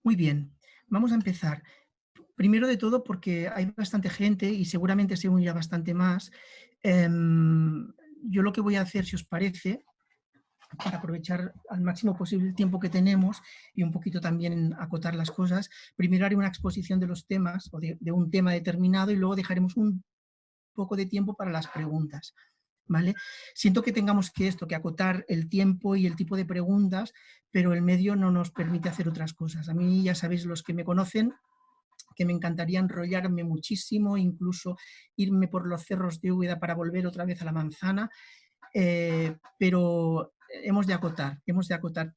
Muy bien, vamos a empezar. Primero de todo porque hay bastante gente y seguramente se unirá bastante más. Yo lo que voy a hacer, si os parece, para aprovechar al máximo posible el tiempo que tenemos y un poquito también acotar las cosas, primero haré una exposición de los temas o de un tema determinado y luego dejaremos un poco de tiempo para las preguntas. ¿Vale? Siento que tengamos que acotar el tiempo y el tipo de preguntas, pero el medio no nos permite hacer otras cosas. A mí, ya sabéis, los que me conocen, que me encantaría enrollarme muchísimo, incluso irme por los cerros de Úbeda para volver otra vez a la manzana, pero hemos de acotar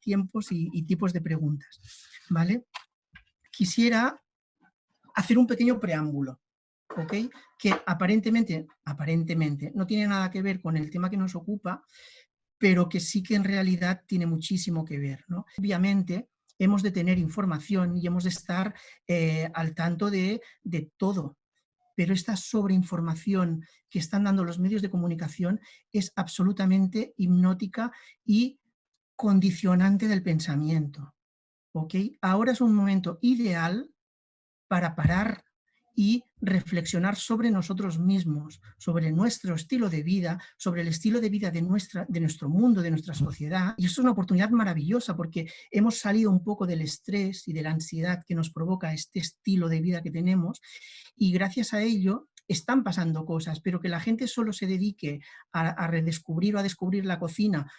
tiempos y tipos de preguntas. ¿Vale? Quisiera hacer un pequeño preámbulo, ¿ok? Que aparentemente no tiene nada que ver con el tema que nos ocupa, pero que sí que en realidad tiene muchísimo que ver, ¿no? Obviamente hemos de tener información y hemos de estar al tanto de todo, pero esta sobreinformación que están dando los medios de comunicación es absolutamente hipnótica y condicionante del pensamiento, ¿ok? Ahora es un momento ideal para parar y reflexionar sobre nosotros mismos, sobre nuestro estilo de vida, sobre el estilo de vida de nuestro mundo, de nuestra sociedad. Y eso es una oportunidad maravillosa porque hemos salido un poco del estrés y de la ansiedad que nos provoca este estilo de vida que tenemos y gracias a ello están pasando cosas, pero que la gente solo se dedique a redescubrir o a descubrir la cocina,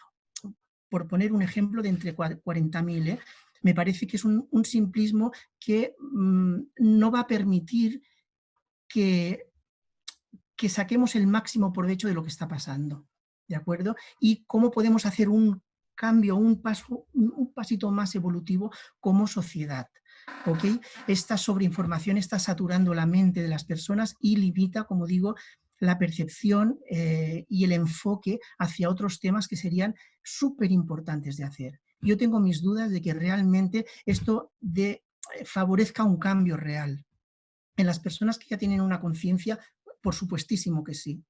por poner un ejemplo de entre 40.000, me parece que es un simplismo que no va a permitir que, que saquemos el máximo provecho de lo que está pasando, ¿de acuerdo? Y cómo podemos hacer un cambio, un pasito más evolutivo como sociedad. ¿Ok? Esta sobreinformación está saturando la mente de las personas y limita, como digo, la percepción y el enfoque hacia otros temas que serían súper importantes de hacer. Yo tengo mis dudas de que realmente esto favorezca un cambio real. En las personas que ya tienen una conciencia, por supuestísimo que sí,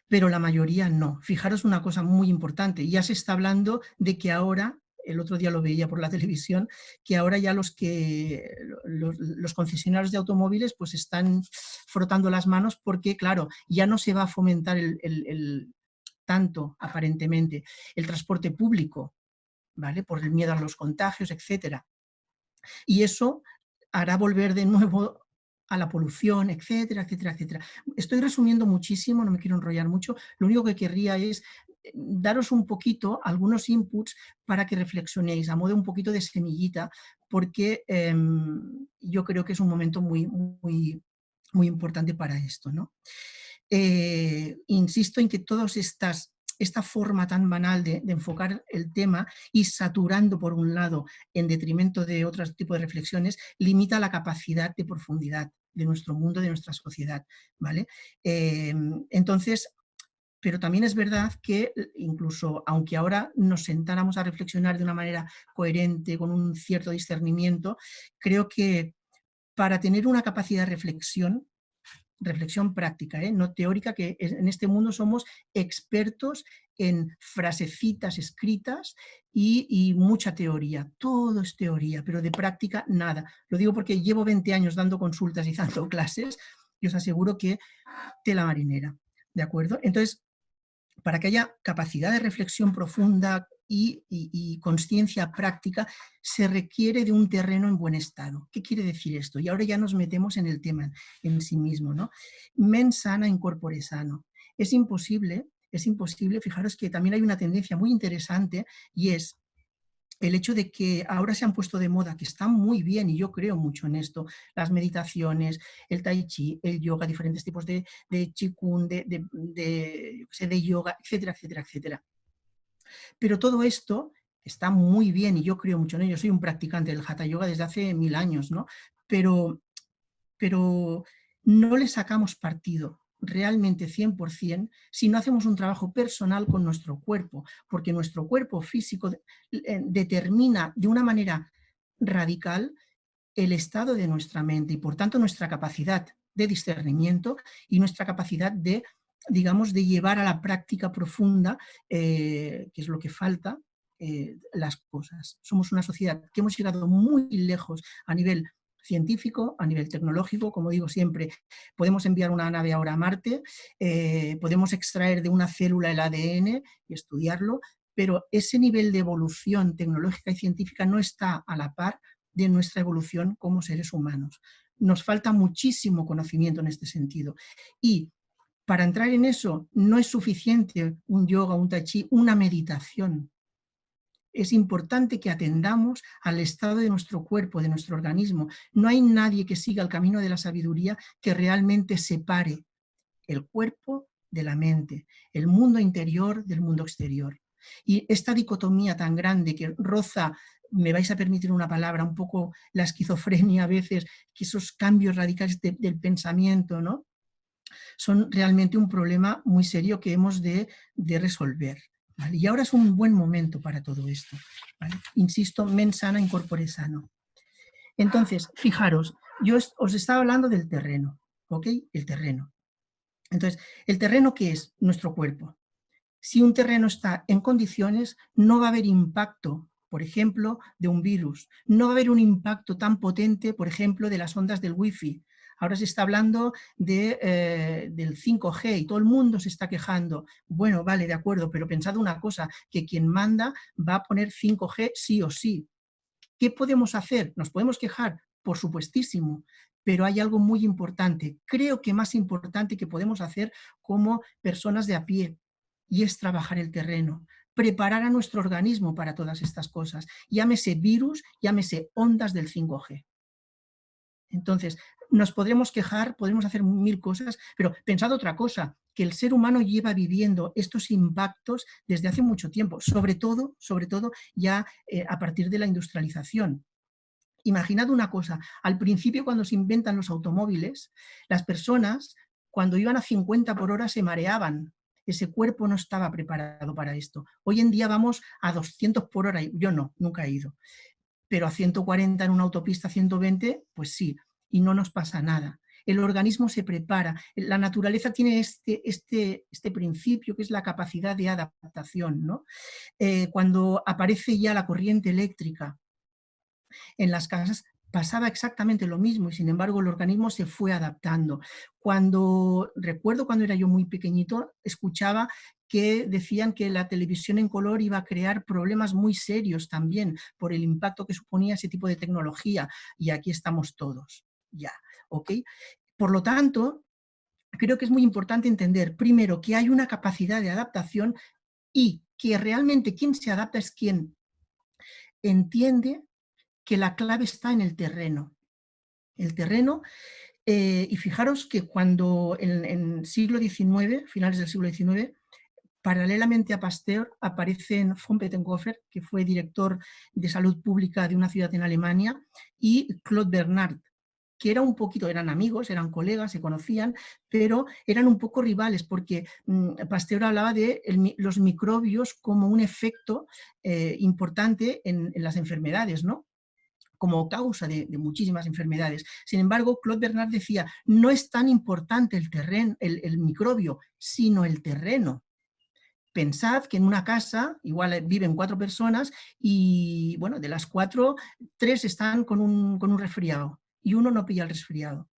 pero la mayoría no. Fijaros una cosa muy importante, ya se está hablando de que ahora, el otro día lo veía por la televisión, que ahora ya los concesionarios de automóviles pues están frotando las manos porque, claro, ya no se va a fomentar tanto, aparentemente, el transporte público, ¿vale? Por el miedo a los contagios, etcétera. Y eso hará volver de nuevo a la polución, etcétera, etcétera, etcétera. Estoy resumiendo muchísimo, no me quiero enrollar mucho, lo único que querría es daros un poquito, algunos inputs para que reflexionéis a modo un poquito de semillita, porque yo creo que es un momento muy importante para esto, ¿no? Insisto en que esta forma tan banal de enfocar el tema y saturando por un lado en detrimento de otro tipo de reflexiones, limita la capacidad de profundidad de nuestro mundo, de nuestra sociedad, ¿vale? Entonces, pero también es verdad que incluso aunque ahora nos sentáramos a reflexionar de una manera coherente, con un cierto discernimiento, creo que para tener una capacidad de reflexión práctica, no teórica, que en este mundo somos expertos en frasecitas escritas y mucha teoría. Todo es teoría, pero de práctica nada. Lo digo porque llevo 20 años dando consultas y dando clases y os aseguro que tela marinera, ¿de acuerdo? Entonces, para que haya capacidad de reflexión profunda y consciencia práctica, se requiere de un terreno en buen estado. ¿Qué quiere decir esto? Y ahora ya nos metemos en el tema en sí mismo, ¿no? Mens sana in corpore sano. Es imposible, fijaros que también hay una tendencia muy interesante y es el hecho de que ahora se han puesto de moda, que están muy bien, y yo creo mucho en esto, las meditaciones, el tai chi, el yoga, diferentes tipos de qigong, de yoga, etcétera, etcétera, etcétera. Pero todo esto está muy bien, y yo creo mucho en ello. Yo soy un practicante del Hatha Yoga desde hace 1000 años, ¿no? Pero no le sacamos partido realmente 100% si no hacemos un trabajo personal con nuestro cuerpo, porque nuestro cuerpo físico determina de una manera radical el estado de nuestra mente y por tanto nuestra capacidad de discernimiento y nuestra capacidad digamos, de llevar a la práctica profunda, que es lo que falta, las cosas. Somos una sociedad que hemos llegado muy lejos a nivel científico, a nivel tecnológico, como digo siempre, podemos enviar una nave ahora a Marte, podemos extraer de una célula el ADN y estudiarlo, pero ese nivel de evolución tecnológica y científica no está a la par de nuestra evolución como seres humanos. Nos falta muchísimo conocimiento en este sentido. Y para entrar en eso no es suficiente un yoga, un tai chi, una meditación. Es importante que atendamos al estado de nuestro cuerpo, de nuestro organismo. No hay nadie que siga el camino de la sabiduría que realmente separe el cuerpo de la mente, el mundo interior del mundo exterior. Y esta dicotomía tan grande que roza, me vais a permitir una palabra, un poco la esquizofrenia a veces, que esos cambios radicales del pensamiento, ¿no? Son realmente un problema muy serio que hemos de resolver. ¿Vale? Y ahora es un buen momento para todo esto. ¿Vale? Insisto, mens sana in corpore sano. Entonces, fijaros, yo os estaba hablando del terreno, ¿ok? El terreno. Entonces, ¿el terreno qué es? Nuestro cuerpo. Si un terreno está en condiciones, no va a haber impacto, por ejemplo, de un virus. No va a haber un impacto tan potente, por ejemplo, de las ondas del wifi. Ahora se está hablando del 5G y todo el mundo se está quejando. Bueno, vale, de acuerdo, pero pensad una cosa, que quien manda va a poner 5G sí o sí. ¿Qué podemos hacer? ¿Nos podemos quejar? Por supuestísimo, pero hay algo muy importante, creo que más importante que podemos hacer como personas de a pie, y es trabajar el terreno, preparar a nuestro organismo para todas estas cosas, llámese virus, llámese ondas del 5G. Entonces, nos podremos quejar, podremos hacer mil cosas, pero pensad otra cosa, que el ser humano lleva viviendo estos impactos desde hace mucho tiempo, sobre todo ya a partir de la industrialización. Imaginad una cosa, al principio cuando se inventan los automóviles, las personas cuando iban a 50 por hora se mareaban, ese cuerpo no estaba preparado para esto. Hoy en día vamos a 200 por hora, yo no, nunca he ido, pero a 140 en una autopista, 120, pues sí, y no nos pasa nada. El organismo se prepara, la naturaleza tiene este principio que es la capacidad de adaptación, ¿no? Cuando aparece ya la corriente eléctrica en las casas, pasaba exactamente lo mismo y sin embargo el organismo se fue adaptando. Recuerdo cuando era yo muy pequeñito, escuchaba que decían que la televisión en color iba a crear problemas muy serios también por el impacto que suponía ese tipo de tecnología, y aquí estamos todos, ya, ¿ok? Por lo tanto, creo que es muy importante entender, primero, que hay una capacidad de adaptación y que realmente quien se adapta es quien entiende que la clave está en el terreno. El terreno, y fijaros que cuando en siglo XIX, finales del siglo XIX, paralelamente a Pasteur aparecen von Pettenkofer, que fue director de salud pública de una ciudad en Alemania, y Claude Bernard, que eran amigos, eran colegas, se conocían, pero eran un poco rivales, porque Pasteur hablaba de los microbios como un efecto importante en las enfermedades, ¿no? Como causa de muchísimas enfermedades. Sin embargo, Claude Bernard decía, no es tan importante el microbio, sino el terreno. Pensad que en una casa igual viven 4 personas y, bueno, de las 4, 3 están con un resfriado y uno no pilla el resfriado.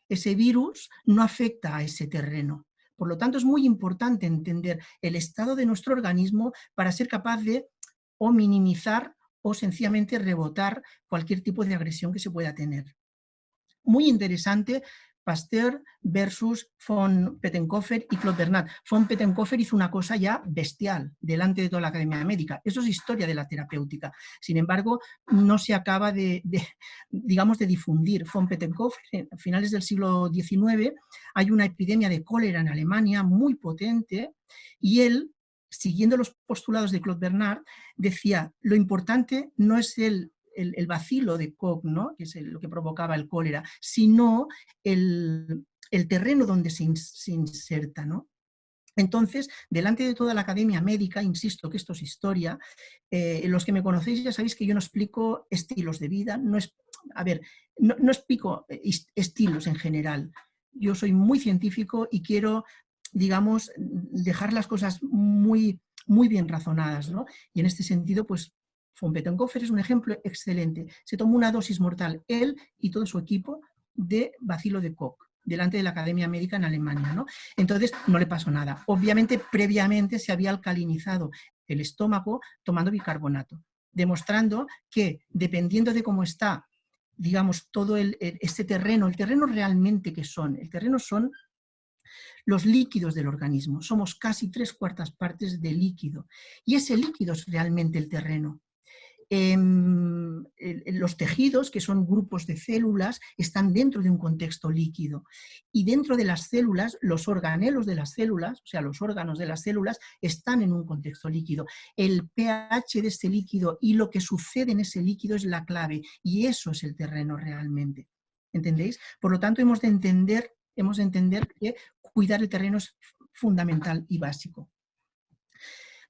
Ese virus no afecta a ese terreno. Por lo tanto, es muy importante entender el estado de nuestro organismo para ser capaz de o minimizar o sencillamente rebotar cualquier tipo de agresión que se pueda tener. Muy interesante, Pasteur versus von Pettenkofer y Claude Bernard. Von Pettenkofer hizo una cosa ya bestial delante de toda la Academia Médica. Eso es historia de la terapéutica. Sin embargo, no se acaba digamos, de difundir. Von Pettenkofer, a finales del siglo XIX, hay una epidemia de cólera en Alemania muy potente y él, siguiendo los postulados de Claude Bernard, decía, lo importante no es el bacilo de Koch, ¿no? Que es lo que provocaba el cólera, sino el terreno donde se inserta, ¿no? Entonces, delante de toda la Academia Médica, insisto que esto es historia, los que me conocéis ya sabéis que yo no explico estilos de vida, no explico estilos en general. Yo soy muy científico y quiero, digamos, dejar las cosas muy muy bien razonadas, ¿no? Y en este sentido, pues, von Pettenkofer es un ejemplo excelente. Se tomó una dosis mortal, él y todo su equipo, de bacilo de Koch, delante de la Academia Médica en Alemania, ¿no? Entonces, no le pasó nada. Obviamente, previamente se había alcalinizado el estómago tomando bicarbonato, demostrando que, dependiendo de cómo está, digamos, todo este terreno, el terreno realmente que son, el terreno son los líquidos del organismo. Somos casi 3/4 partes de líquido. Y ese líquido es realmente el terreno. Los tejidos, que son grupos de células, están dentro de un contexto líquido. Y dentro de las células, los organelos de las células, o sea, los órganos de las células, están en un contexto líquido. El pH de este líquido y lo que sucede en ese líquido es la clave. Y eso es el terreno realmente. ¿Entendéis? Por lo tanto, hemos de entender que cuidar el terreno es fundamental y básico.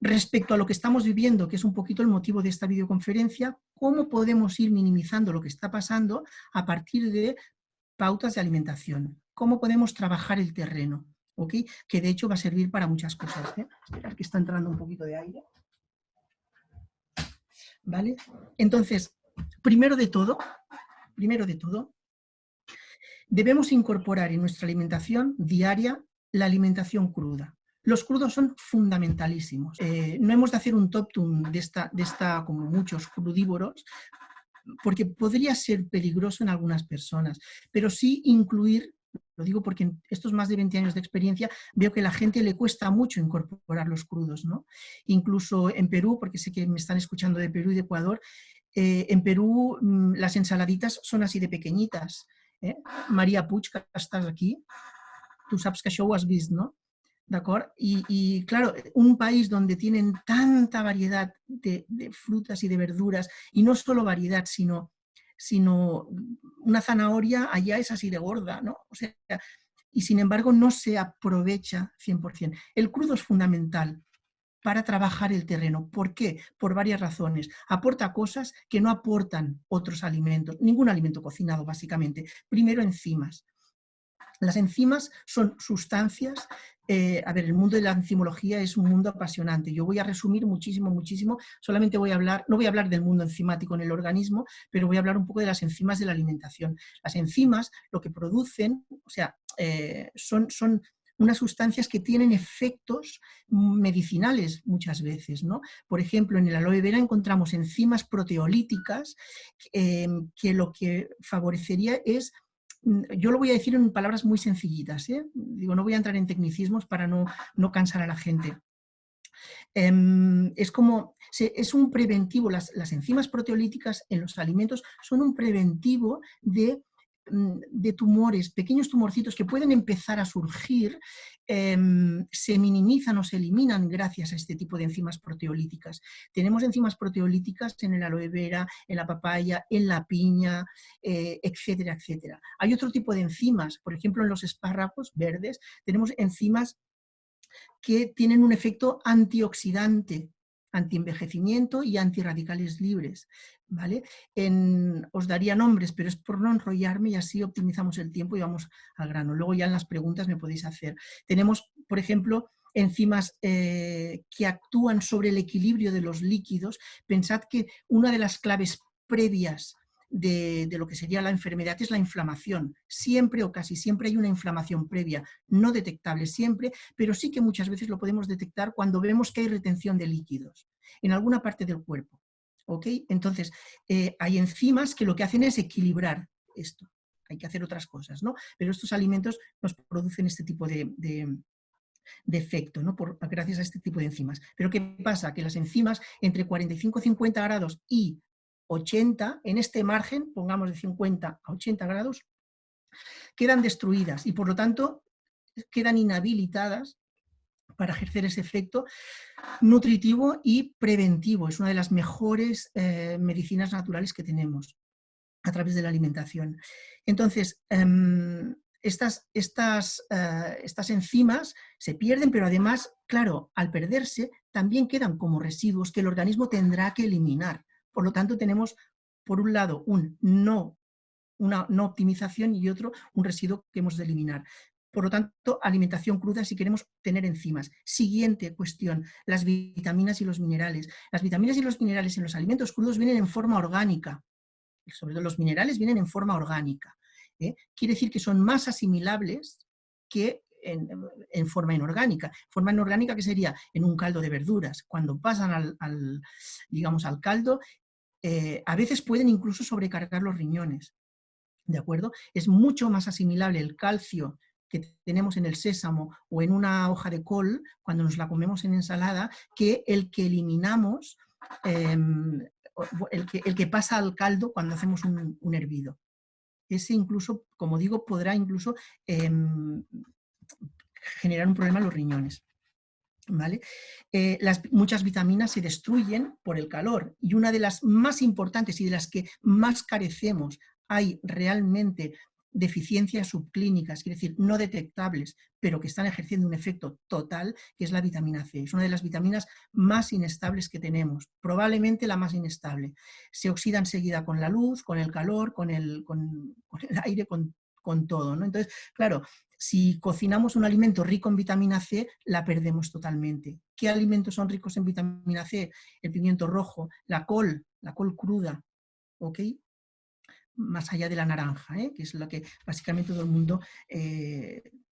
Respecto a lo que estamos viviendo, que es un poquito el motivo de esta videoconferencia, ¿cómo podemos ir minimizando lo que está pasando a partir de pautas de alimentación? ¿Cómo podemos trabajar el terreno? ¿Okay? Que de hecho va a servir para muchas cosas. Esperad que está entrando un poquito de aire. ¿Vale? Entonces, primero de todo, debemos incorporar en nuestra alimentación diaria la alimentación cruda. Los crudos son fundamentalísimos. No hemos de hacer un top-down de esta, como muchos crudívoros, porque podría ser peligroso en algunas personas, pero sí incluir, lo digo porque en estos más de 20 años de experiencia veo que a la gente le cuesta mucho incorporar los crudos, ¿no? Incluso en Perú, porque sé que me están escuchando de Perú y de Ecuador, en Perú las ensaladitas son así de pequeñitas. María Puig, que estàs aquí, tu saps que això ho has vist, no? ¿De acuerdo? Y claro, un país donde tienen tanta variedad de frutas y de verduras, y no solo variedad, sino una zanahoria allá es así de gorda, ¿no? O sea, y sin embargo no se aprovecha 100%. El crudo es fundamental para trabajar el terreno. ¿Por qué? Por varias razones. Aporta cosas que no aportan otros alimentos, ningún alimento cocinado básicamente. Primero, enzimas. Las enzimas son sustancias, el mundo de la enzimología es un mundo apasionante. Yo voy a resumir muchísimo, solamente no voy a hablar del mundo enzimático en el organismo, pero voy a hablar un poco de las enzimas de la alimentación. Las enzimas lo que producen, o sea, son unas sustancias que tienen efectos medicinales muchas veces, ¿no? Por ejemplo, en el aloe vera encontramos enzimas proteolíticas que lo que favorecería es, yo lo voy a decir en palabras muy sencillitas, digo, no voy a entrar en tecnicismos para no cansar a la gente. Es un preventivo, las enzimas proteolíticas en los alimentos son un preventivo de tumores, pequeños tumorcitos que pueden empezar a surgir, se minimizan o se eliminan gracias a este tipo de enzimas proteolíticas. Tenemos enzimas proteolíticas en el aloe vera, en la papaya, en la piña, etcétera, etcétera. Hay otro tipo de enzimas, por ejemplo, en los espárragos verdes tenemos enzimas que tienen un efecto antioxidante, antienvejecimiento y antirradicales libres, ¿vale? Os daría nombres, pero es por no enrollarme y así optimizamos el tiempo y vamos al grano. Luego ya en las preguntas me podéis hacer. Tenemos, por ejemplo, enzimas que actúan sobre el equilibrio de los líquidos. Pensad que una de las claves previas de lo que sería la enfermedad es la inflamación. Siempre o casi siempre hay una inflamación previa, no detectable siempre, pero sí que muchas veces lo podemos detectar cuando vemos que hay retención de líquidos en alguna parte del cuerpo. ¿Okay? Entonces, hay enzimas que lo que hacen es equilibrar esto. Hay que hacer otras cosas, ¿no? Pero estos alimentos nos producen este tipo de efecto, ¿no? Gracias a este tipo de enzimas. Pero ¿qué pasa? Que las enzimas entre 45 y 50 grados y 80, en este margen, pongamos de 50 a 80 grados, quedan destruidas y por lo tanto quedan inhabilitadas para ejercer ese efecto nutritivo y preventivo. Es una de las mejores medicinas naturales que tenemos a través de la alimentación. Entonces, estas enzimas se pierden, pero además, claro, al perderse, también quedan como residuos que el organismo tendrá que eliminar. Por lo tanto, tenemos, por un lado, una no optimización y otro, un residuo que hemos de eliminar. Por lo tanto, alimentación cruda si queremos tener enzimas. Siguiente cuestión, las vitaminas y los minerales. Las vitaminas y los minerales en los alimentos crudos vienen en forma orgánica. Sobre todo los minerales vienen en forma orgánica. Quiere decir que son más asimilables que en forma inorgánica. Forma inorgánica que sería en un caldo de verduras. Cuando pasan digamos, al caldo, a veces pueden incluso sobrecargar los riñones. ¿De acuerdo? Es mucho más asimilable el calcio que tenemos en el sésamo o en una hoja de col cuando nos la comemos en ensalada que el que eliminamos, el que pasa al caldo cuando hacemos un hervido. Ese incluso, como digo, podrá incluso generar un problema en los riñones. ¿Vale? Muchas vitaminas se destruyen por el calor y una de las más importantes y de las que más carecemos, hay realmente deficiencias subclínicas, quiere decir, no detectables, pero que están ejerciendo un efecto total, que es la vitamina C. Es una de las vitaminas más inestables que tenemos, probablemente la más inestable. Se oxida enseguida con la luz, con el calor, con el aire, con todo, ¿no? Entonces, claro, si cocinamos un alimento rico en vitamina C, la perdemos totalmente. ¿Qué alimentos son ricos en vitamina C? El pimiento rojo, la col cruda, ¿ok? Más allá de la naranja, que es lo que básicamente todo el mundo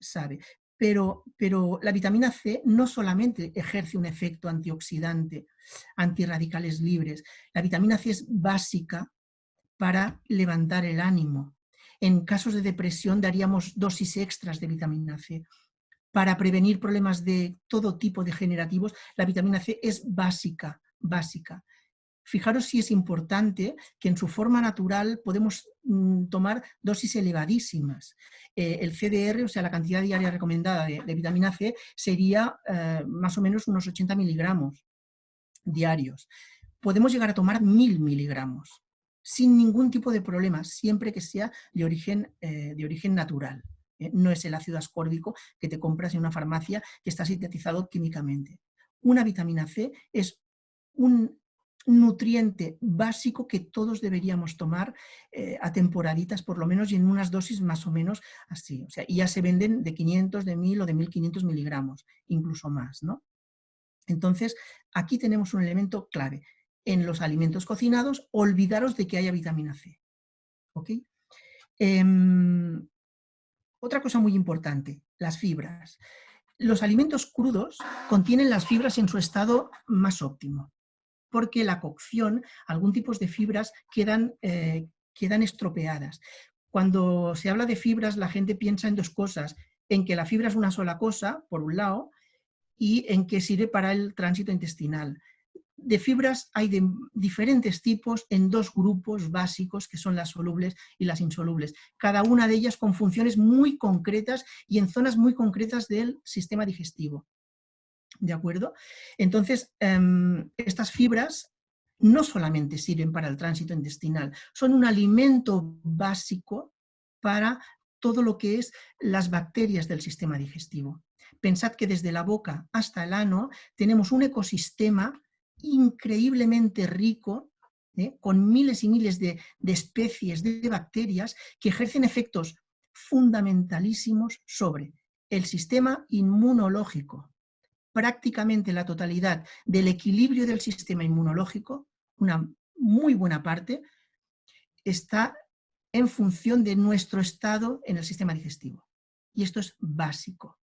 sabe. Pero la vitamina C no solamente ejerce un efecto antioxidante, antirradicales libres, la vitamina C es básica para levantar el ánimo. En casos de depresión daríamos dosis extras de vitamina C. Para prevenir problemas de todo tipo degenerativos, la vitamina C es básica, básica. Fijaros si es importante que en su forma natural podemos tomar dosis elevadísimas. El CDR, o sea, la cantidad diaria recomendada de vitamina C, sería más o menos unos 80 miligramos diarios. Podemos llegar a tomar 1000 miligramos sin ningún tipo de problema, siempre que sea de origen natural. No es el ácido ascórbico que te compras en una farmacia que está sintetizado químicamente. Una vitamina C es un nutriente básico que todos deberíamos tomar a temporaditas por lo menos y en unas dosis más o menos así. O sea, y ya se venden de 500, de 1000 o de 1500 miligramos, incluso más, ¿no? Entonces, aquí tenemos un elemento clave. En los alimentos cocinados, olvidaros de que haya vitamina C. ¿Ok? Otra cosa muy importante, las fibras. Los alimentos crudos contienen las fibras en su estado más óptimo, porque la cocción, algún tipo de fibras quedan estropeadas. Cuando se habla de fibras, la gente piensa en dos cosas, en que la fibra es una sola cosa, por un lado, y en que sirve para el tránsito intestinal. De fibras hay de diferentes tipos en dos grupos básicos que son las solubles y las insolubles, cada una de ellas con funciones muy concretas y en zonas muy concretas del sistema digestivo. ¿De acuerdo? Entonces, estas fibras no solamente sirven para el tránsito intestinal, son un alimento básico para todo lo que es las bacterias del sistema digestivo. Pensad que desde la boca hasta el ano tenemos un ecosistema increíblemente rico, con miles y miles de especies de bacterias que ejercen efectos fundamentalísimos sobre el sistema inmunológico. Prácticamente la totalidad del equilibrio del sistema inmunológico, una muy buena parte, está en función de nuestro estado en el sistema digestivo. Y esto es básico.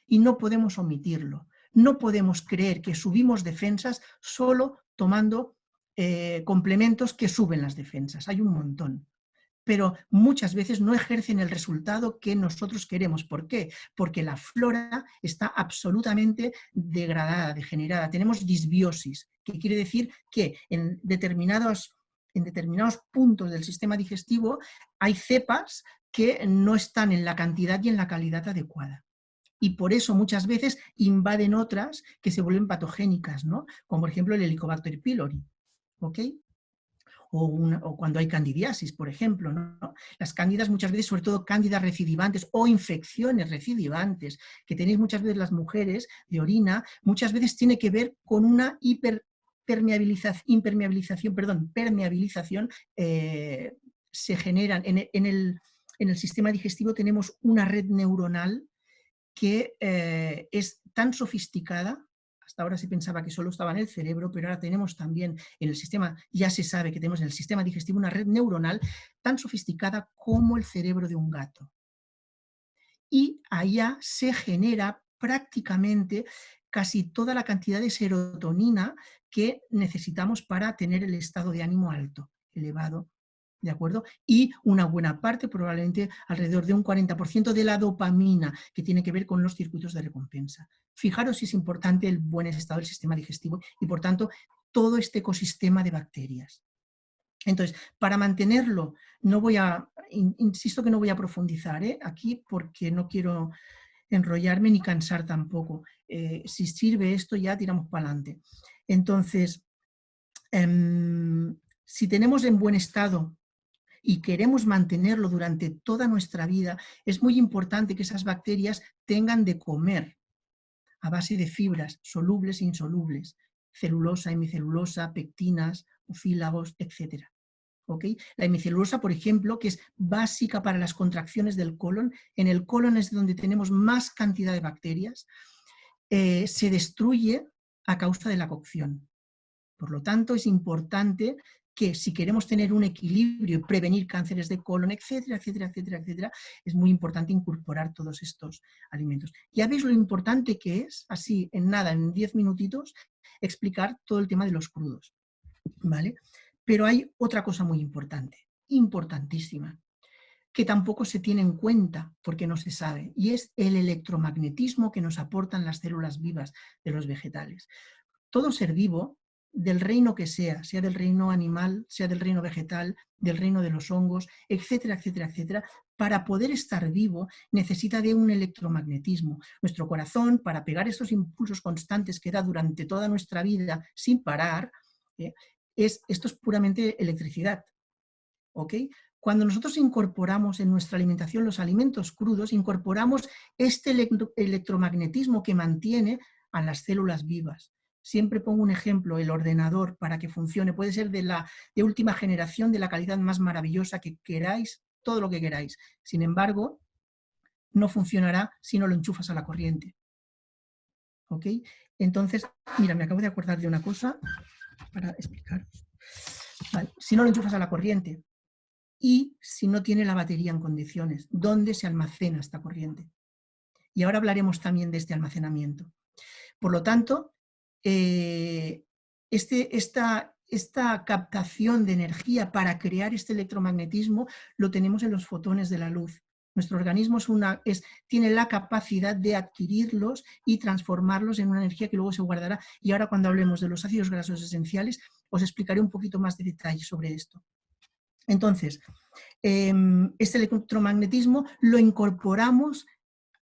Y no podemos omitirlo. No podemos creer que subimos defensas solo tomando complementos que suben las defensas. Hay un montón. Pero muchas veces no ejercen el resultado que nosotros queremos. ¿Por qué? Porque la flora está absolutamente degradada, degenerada. Tenemos disbiosis, que quiere decir que en determinados puntos del sistema digestivo hay cepas que no están en la cantidad y en la calidad adecuada. Y por eso muchas veces invaden otras que se vuelven patogénicas, ¿no? Como por ejemplo el Helicobacter pylori. ¿Ok? O cuando hay candidiasis, por ejemplo, ¿no? Las cándidas muchas veces, sobre todo cándidas recidivantes o infecciones recidivantes que tenéis muchas veces las mujeres de orina, muchas veces tiene que ver con una permeabilización, se generan en el sistema digestivo, tenemos una red neuronal que es tan sofisticada. Hasta ahora se pensaba que solo estaba en el cerebro, pero ahora tenemos también en el sistema, ya se sabe que tenemos en el sistema digestivo una red neuronal tan sofisticada como el cerebro de un gato. Y allá se genera prácticamente casi toda la cantidad de serotonina que necesitamos para tener el estado de ánimo alto, elevado, ¿de acuerdo? Y una buena parte, probablemente alrededor de un 40% de la dopamina, que tiene que ver con los circuitos de recompensa. Fijaros si es importante el buen estado del sistema digestivo y, por tanto, todo este ecosistema de bacterias. Entonces, para mantenerlo, no voy a, insisto que no voy a profundizar aquí porque no quiero enrollarme ni cansar tampoco. Si sirve esto, ya tiramos para adelante. Entonces, si tenemos en buen estado y queremos mantenerlo durante toda nuestra vida, es muy importante que esas bacterias tengan de comer a base de fibras solubles e insolubles, celulosa, hemicelulosa, pectinas, mucílagos, etc. ¿Okay? La hemicelulosa, por ejemplo, que es básica para las contracciones del colon, en el colon es donde tenemos más cantidad de bacterias, se destruye a causa de la cocción. Por lo tanto, es importante que si queremos tener un equilibrio y prevenir cánceres de colon, etcétera, etcétera, etcétera, etcétera, es muy importante incorporar todos estos alimentos. Ya veis lo importante que es, así en nada, en 10 minutitos, explicar todo el tema de los crudos, ¿vale? Pero hay otra cosa muy importante, importantísima, que tampoco se tiene en cuenta porque no se sabe, y es el electromagnetismo que nos aportan las células vivas de los vegetales. Todo ser vivo, del reino que sea del reino animal, sea del reino vegetal, del reino de los hongos, etcétera, etcétera, etcétera, para poder estar vivo necesita de un electromagnetismo. Nuestro corazón, para pegar esos impulsos constantes que da durante toda nuestra vida sin parar, esto es puramente electricidad. ¿Ok? Cuando nosotros incorporamos en nuestra alimentación los alimentos crudos, incorporamos este electromagnetismo que mantiene a las células vivas. Siempre pongo un ejemplo, el ordenador para que funcione, puede ser de última generación, de la calidad más maravillosa que queráis, todo lo que queráis. Sin embargo, no funcionará si no lo enchufas a la corriente. ¿Ok? Entonces, mira, me acabo de acordar de una cosa para explicaros. Vale, si no lo enchufas a la corriente y si no tiene la batería en condiciones, ¿dónde se almacena esta corriente? Y ahora hablaremos también de este almacenamiento. Por lo tanto, esta captación de energía para crear este electromagnetismo lo tenemos en los fotones de la luz. Nuestro organismo tiene la capacidad de adquirirlos y transformarlos en una energía que luego se guardará. Y ahora, cuando hablemos de los ácidos grasos esenciales, os explicaré un poquito más de detalle sobre esto. Entonces, este electromagnetismo lo incorporamos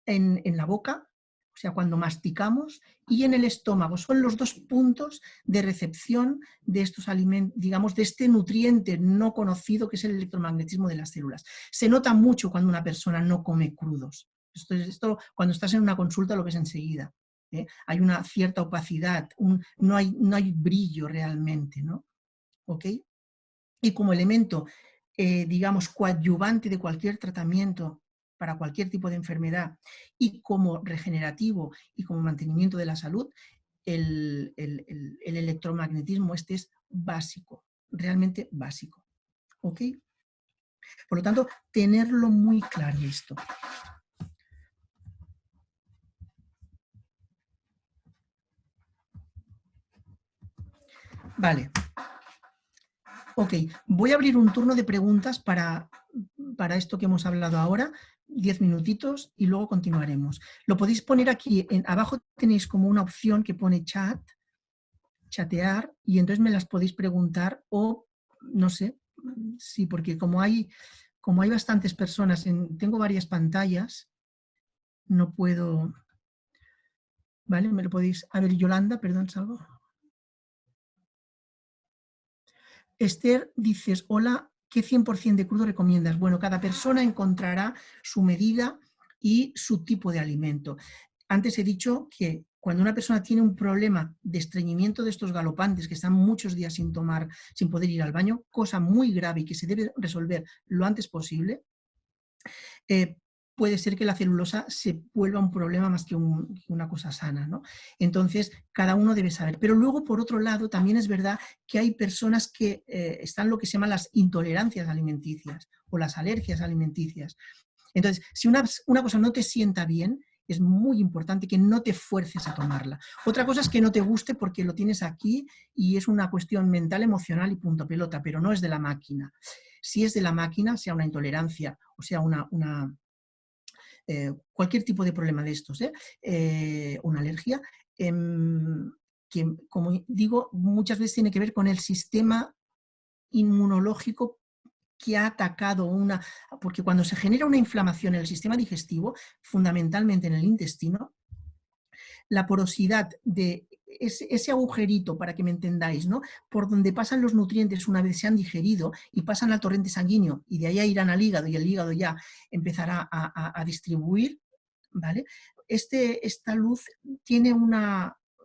en la boca, o sea, cuando masticamos, y en el estómago. Son los dos puntos de recepción de estos alimentos, digamos, de este nutriente no conocido que es el electromagnetismo de las células. Se nota mucho cuando una persona no come crudos. Esto cuando estás en una consulta lo ves enseguida. Hay una cierta opacidad, no hay brillo realmente, ¿no? ¿Ok? Y como elemento, digamos, coadyuvante de cualquier tratamiento para cualquier tipo de enfermedad y como regenerativo y como mantenimiento de la salud, el electromagnetismo es básico, realmente básico. ¿Ok? Por lo tanto, tenerlo muy claro esto. Vale. Ok, voy a abrir un turno de preguntas para esto que hemos hablado ahora, 10 minutitos y luego continuaremos. Lo podéis poner aquí, abajo tenéis como una opción que pone chat, chatear, y entonces me las podéis preguntar o, no sé, sí, porque como hay bastantes personas, tengo varias pantallas, no puedo, ¿vale? Me lo podéis, a ver, Yolanda, perdón, salgo. Esther, dices, hola, ¿qué 100% de crudo recomiendas? Bueno, cada persona encontrará su medida y su tipo de alimento. Antes he dicho que cuando una persona tiene un problema de estreñimiento de estos galopantes, que están muchos días sin tomar, sin poder ir al baño, cosa muy grave y que se debe resolver lo antes posible, puede ser que la celulosa se vuelva un problema más que una cosa sana, ¿no? Entonces, cada uno debe saber. Pero luego, por otro lado, también es verdad que hay personas que están lo que se llaman las intolerancias alimenticias o las alergias alimenticias. Entonces, si una cosa no te sienta bien, es muy importante que no te fuerces a tomarla. Otra cosa es que no te guste porque lo tienes aquí y es una cuestión mental, emocional y punto pelota, pero no es de la máquina. Si es de la máquina, sea una intolerancia o sea cualquier tipo de problema de estos, una alergia, que, como digo, muchas veces tiene que ver con el sistema inmunológico que ha atacado porque cuando se genera una inflamación en el sistema digestivo, fundamentalmente en el intestino, la porosidad de ese agujerito, para que me entendáis, ¿no? Por donde pasan los nutrientes una vez se han digerido y pasan al torrente sanguíneo y de ahí irán al hígado y el hígado ya empezará a distribuir, ¿vale? Esta luz tiene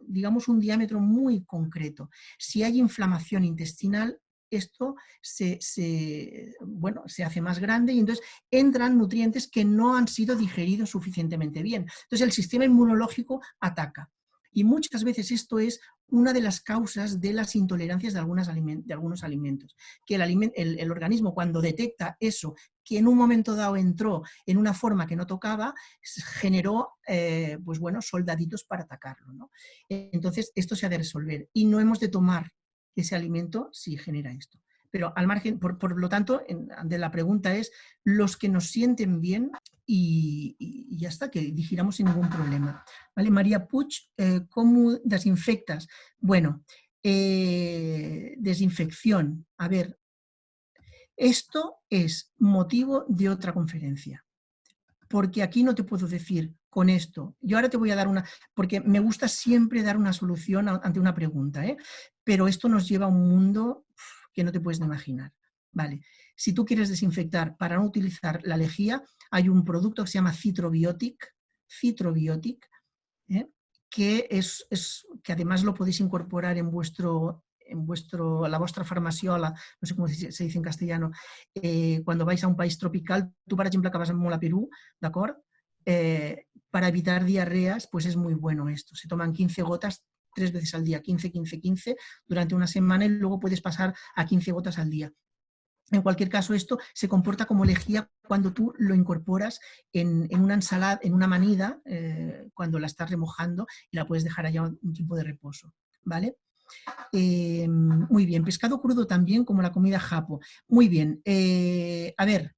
digamos, un diámetro muy concreto. Si hay inflamación intestinal, esto se hace más grande y entonces entran nutrientes que no han sido digeridos suficientemente bien. Entonces el sistema inmunológico ataca. Y muchas veces esto es una de las causas de las intolerancias de algunos alimentos. Que el organismo, cuando detecta eso, que en un momento dado entró en una forma que no tocaba, generó soldaditos para atacarlo, ¿no? Entonces esto se ha de resolver y no hemos de tomar ese alimento si genera esto. Pero al margen, por lo tanto, de la pregunta es los que nos sienten bien y ya está, que digiramos sin ningún problema. ¿Vale? María Puig, ¿cómo desinfectas? Bueno, desinfección. A ver, esto es motivo de otra conferencia. Porque aquí no te puedo decir con esto. Yo ahora te voy a dar porque me gusta siempre dar una solución ante una pregunta, ¿eh? Pero esto nos lleva a un mundo que no te puedes imaginar. Vale. Si tú quieres desinfectar para no utilizar la lejía, hay un producto que se llama Citrobiotic, que que además lo podéis incorporar en la vostra farmaciola, no sé cómo se dice en castellano, cuando vais a un país tropical, tú, per exemple, que vas molt a Perú, d'acord? Para evitar diarreas, pues es muy bueno esto. Se toman 15 gotas 3 veces al día, 15, 15, 15, durante una semana y luego puedes pasar a 15 gotas al día. En cualquier caso, esto se comporta como lejía cuando tú lo incorporas en una ensalada, en una amanida, cuando la estás remojando y la puedes dejar allá un tiempo de reposo, ¿vale? Muy bien, pescado crudo también como la comida japo. Muy bien, a ver,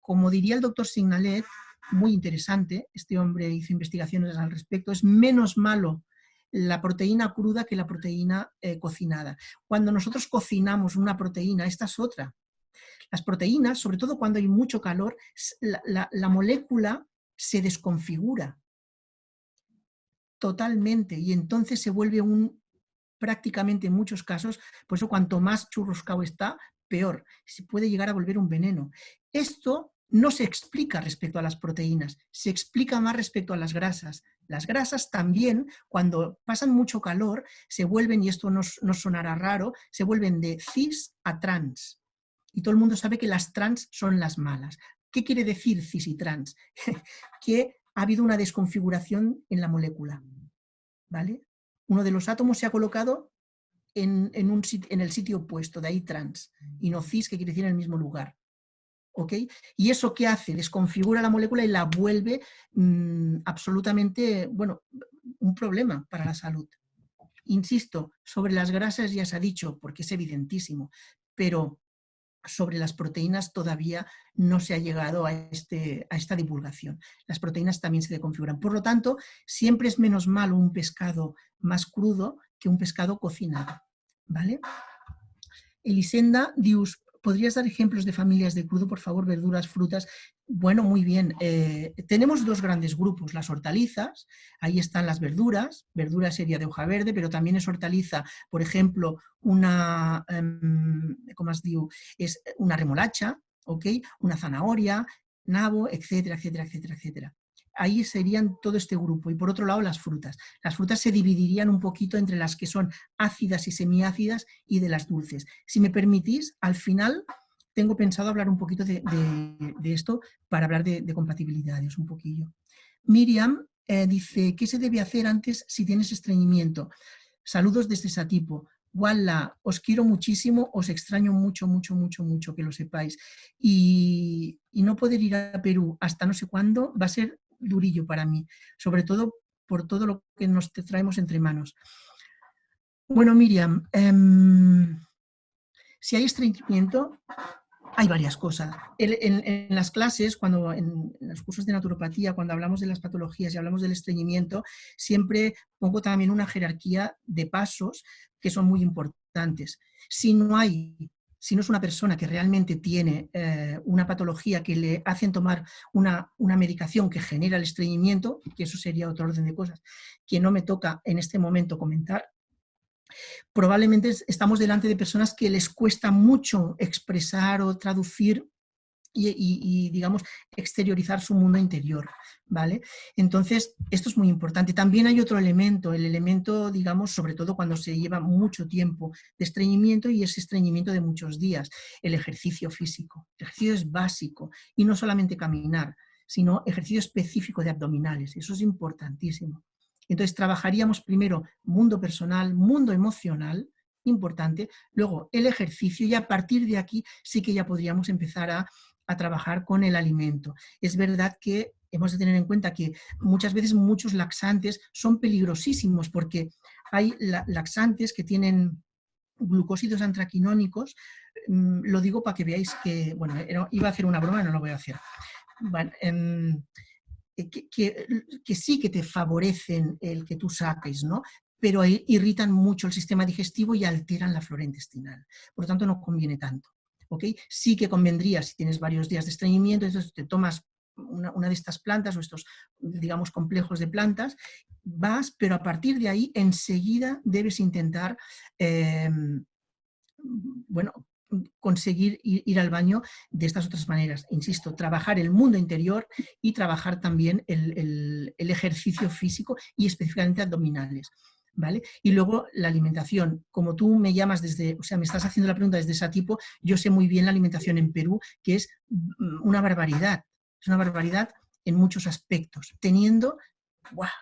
como diría el doctor Signalet, muy interesante, este hombre hizo investigaciones al respecto, es menos malo la proteína cruda que la proteína cocinada. Cuando nosotros cocinamos una proteína, esta es otra. Las proteínas, sobre todo cuando hay mucho calor, la molécula se desconfigura totalmente y entonces se vuelve prácticamente en muchos casos, por eso cuanto más churroscado está, peor. Se puede llegar a volver un veneno. Esto no se explica respecto a las proteínas, se explica más respecto a las grasas. Las grasas también, cuando pasan mucho calor, se vuelven, y esto nos sonará raro, se vuelven de cis a trans. Y todo el mundo sabe que las trans son las malas. ¿Qué quiere decir cis y trans? Que ha habido una desconfiguración en la molécula, ¿vale? Uno de los átomos se ha colocado en el sitio opuesto, de ahí trans, y no cis, que quiere decir en el mismo lugar. ¿Ok? ¿Y eso qué hace? Desconfigura la molécula y la vuelve absolutamente, bueno, un problema para la salud. Insisto, sobre las grasas ya se ha dicho, porque es evidentísimo, pero sobre las proteínas todavía no se ha llegado a esta divulgación. Las proteínas también se deconfiguran. Por lo tanto, siempre es menos malo un pescado más crudo que un pescado cocinado. ¿Vale? Elisenda, dius, ¿podrías dar ejemplos de familias de crudo, por favor, verduras, frutas? Bueno, muy bien. Tenemos dos grandes grupos, las hortalizas, ahí están las verduras, verdura sería de hoja verde, pero también es hortaliza, por ejemplo, una remolacha, ¿okay? Una zanahoria, nabo, etcétera, etcétera, etcétera, etcétera. Ahí serían todo este grupo. Y por otro lado, las frutas. Las frutas se dividirían un poquito entre las que son ácidas y semiácidas y de las dulces. Si me permitís, al final tengo pensado hablar un poquito de esto para hablar de compatibilidades un poquillo. Miriam dice, ¿qué se debe hacer antes si tienes estreñimiento? Saludos desde Satipo. Wallah, os quiero muchísimo, os extraño mucho, mucho, mucho, mucho, que lo sepáis. Y no poder ir a Perú hasta no sé cuándo va a ser durillo para mí, sobre todo por todo lo que nos traemos entre manos. Bueno, Miriam, si hay estreñimiento, hay varias cosas. En las clases, en los cursos de naturopatía, cuando hablamos de las patologías y hablamos del estreñimiento, siempre pongo también una jerarquía de pasos que son muy importantes. Si no es una persona que realmente tiene una patología que le hacen tomar una medicación que genera el estreñimiento, que eso sería otro orden de cosas que no me toca en este momento comentar, probablemente estamos delante de personas que les cuesta mucho expresar o traducir y, digamos, exteriorizar su mundo interior, ¿vale? Entonces, esto es muy importante. También hay otro elemento, el elemento, digamos, sobre todo cuando se lleva mucho tiempo de estreñimiento y ese estreñimiento de muchos días, el ejercicio físico. El ejercicio es básico y no solamente caminar, sino ejercicio específico de abdominales. Eso es importantísimo. Entonces, trabajaríamos primero mundo personal, mundo emocional, importante, luego el ejercicio y a partir de aquí sí que ya podríamos empezar a trabajar con el alimento. Es verdad que hemos de tener en cuenta que muchas veces muchos laxantes son peligrosísimos porque hay laxantes que tienen glucósidos antraquinónicos. Lo digo para que veáis que, bueno, iba a hacer una broma, no lo voy a hacer. Bueno, que sí que te favorecen el que tú saques, ¿no? Pero irritan mucho el sistema digestivo y alteran la flora intestinal. Por lo tanto, no conviene tanto. ¿Okay? Sí que convendría, si tienes varios días de estreñimiento, entonces te tomas una de estas plantas o estos, digamos, complejos de plantas, vas, pero a partir de ahí enseguida debes intentar, bueno, conseguir ir al baño de estas otras maneras. Insisto, trabajar el mundo interior y trabajar también el ejercicio físico y específicamente abdominales. ¿Vale? Y luego la alimentación, como tú me llamas o sea, me estás haciendo la pregunta desde ese tipo, yo sé muy bien la alimentación en Perú, que es una barbaridad, en muchos aspectos, teniendo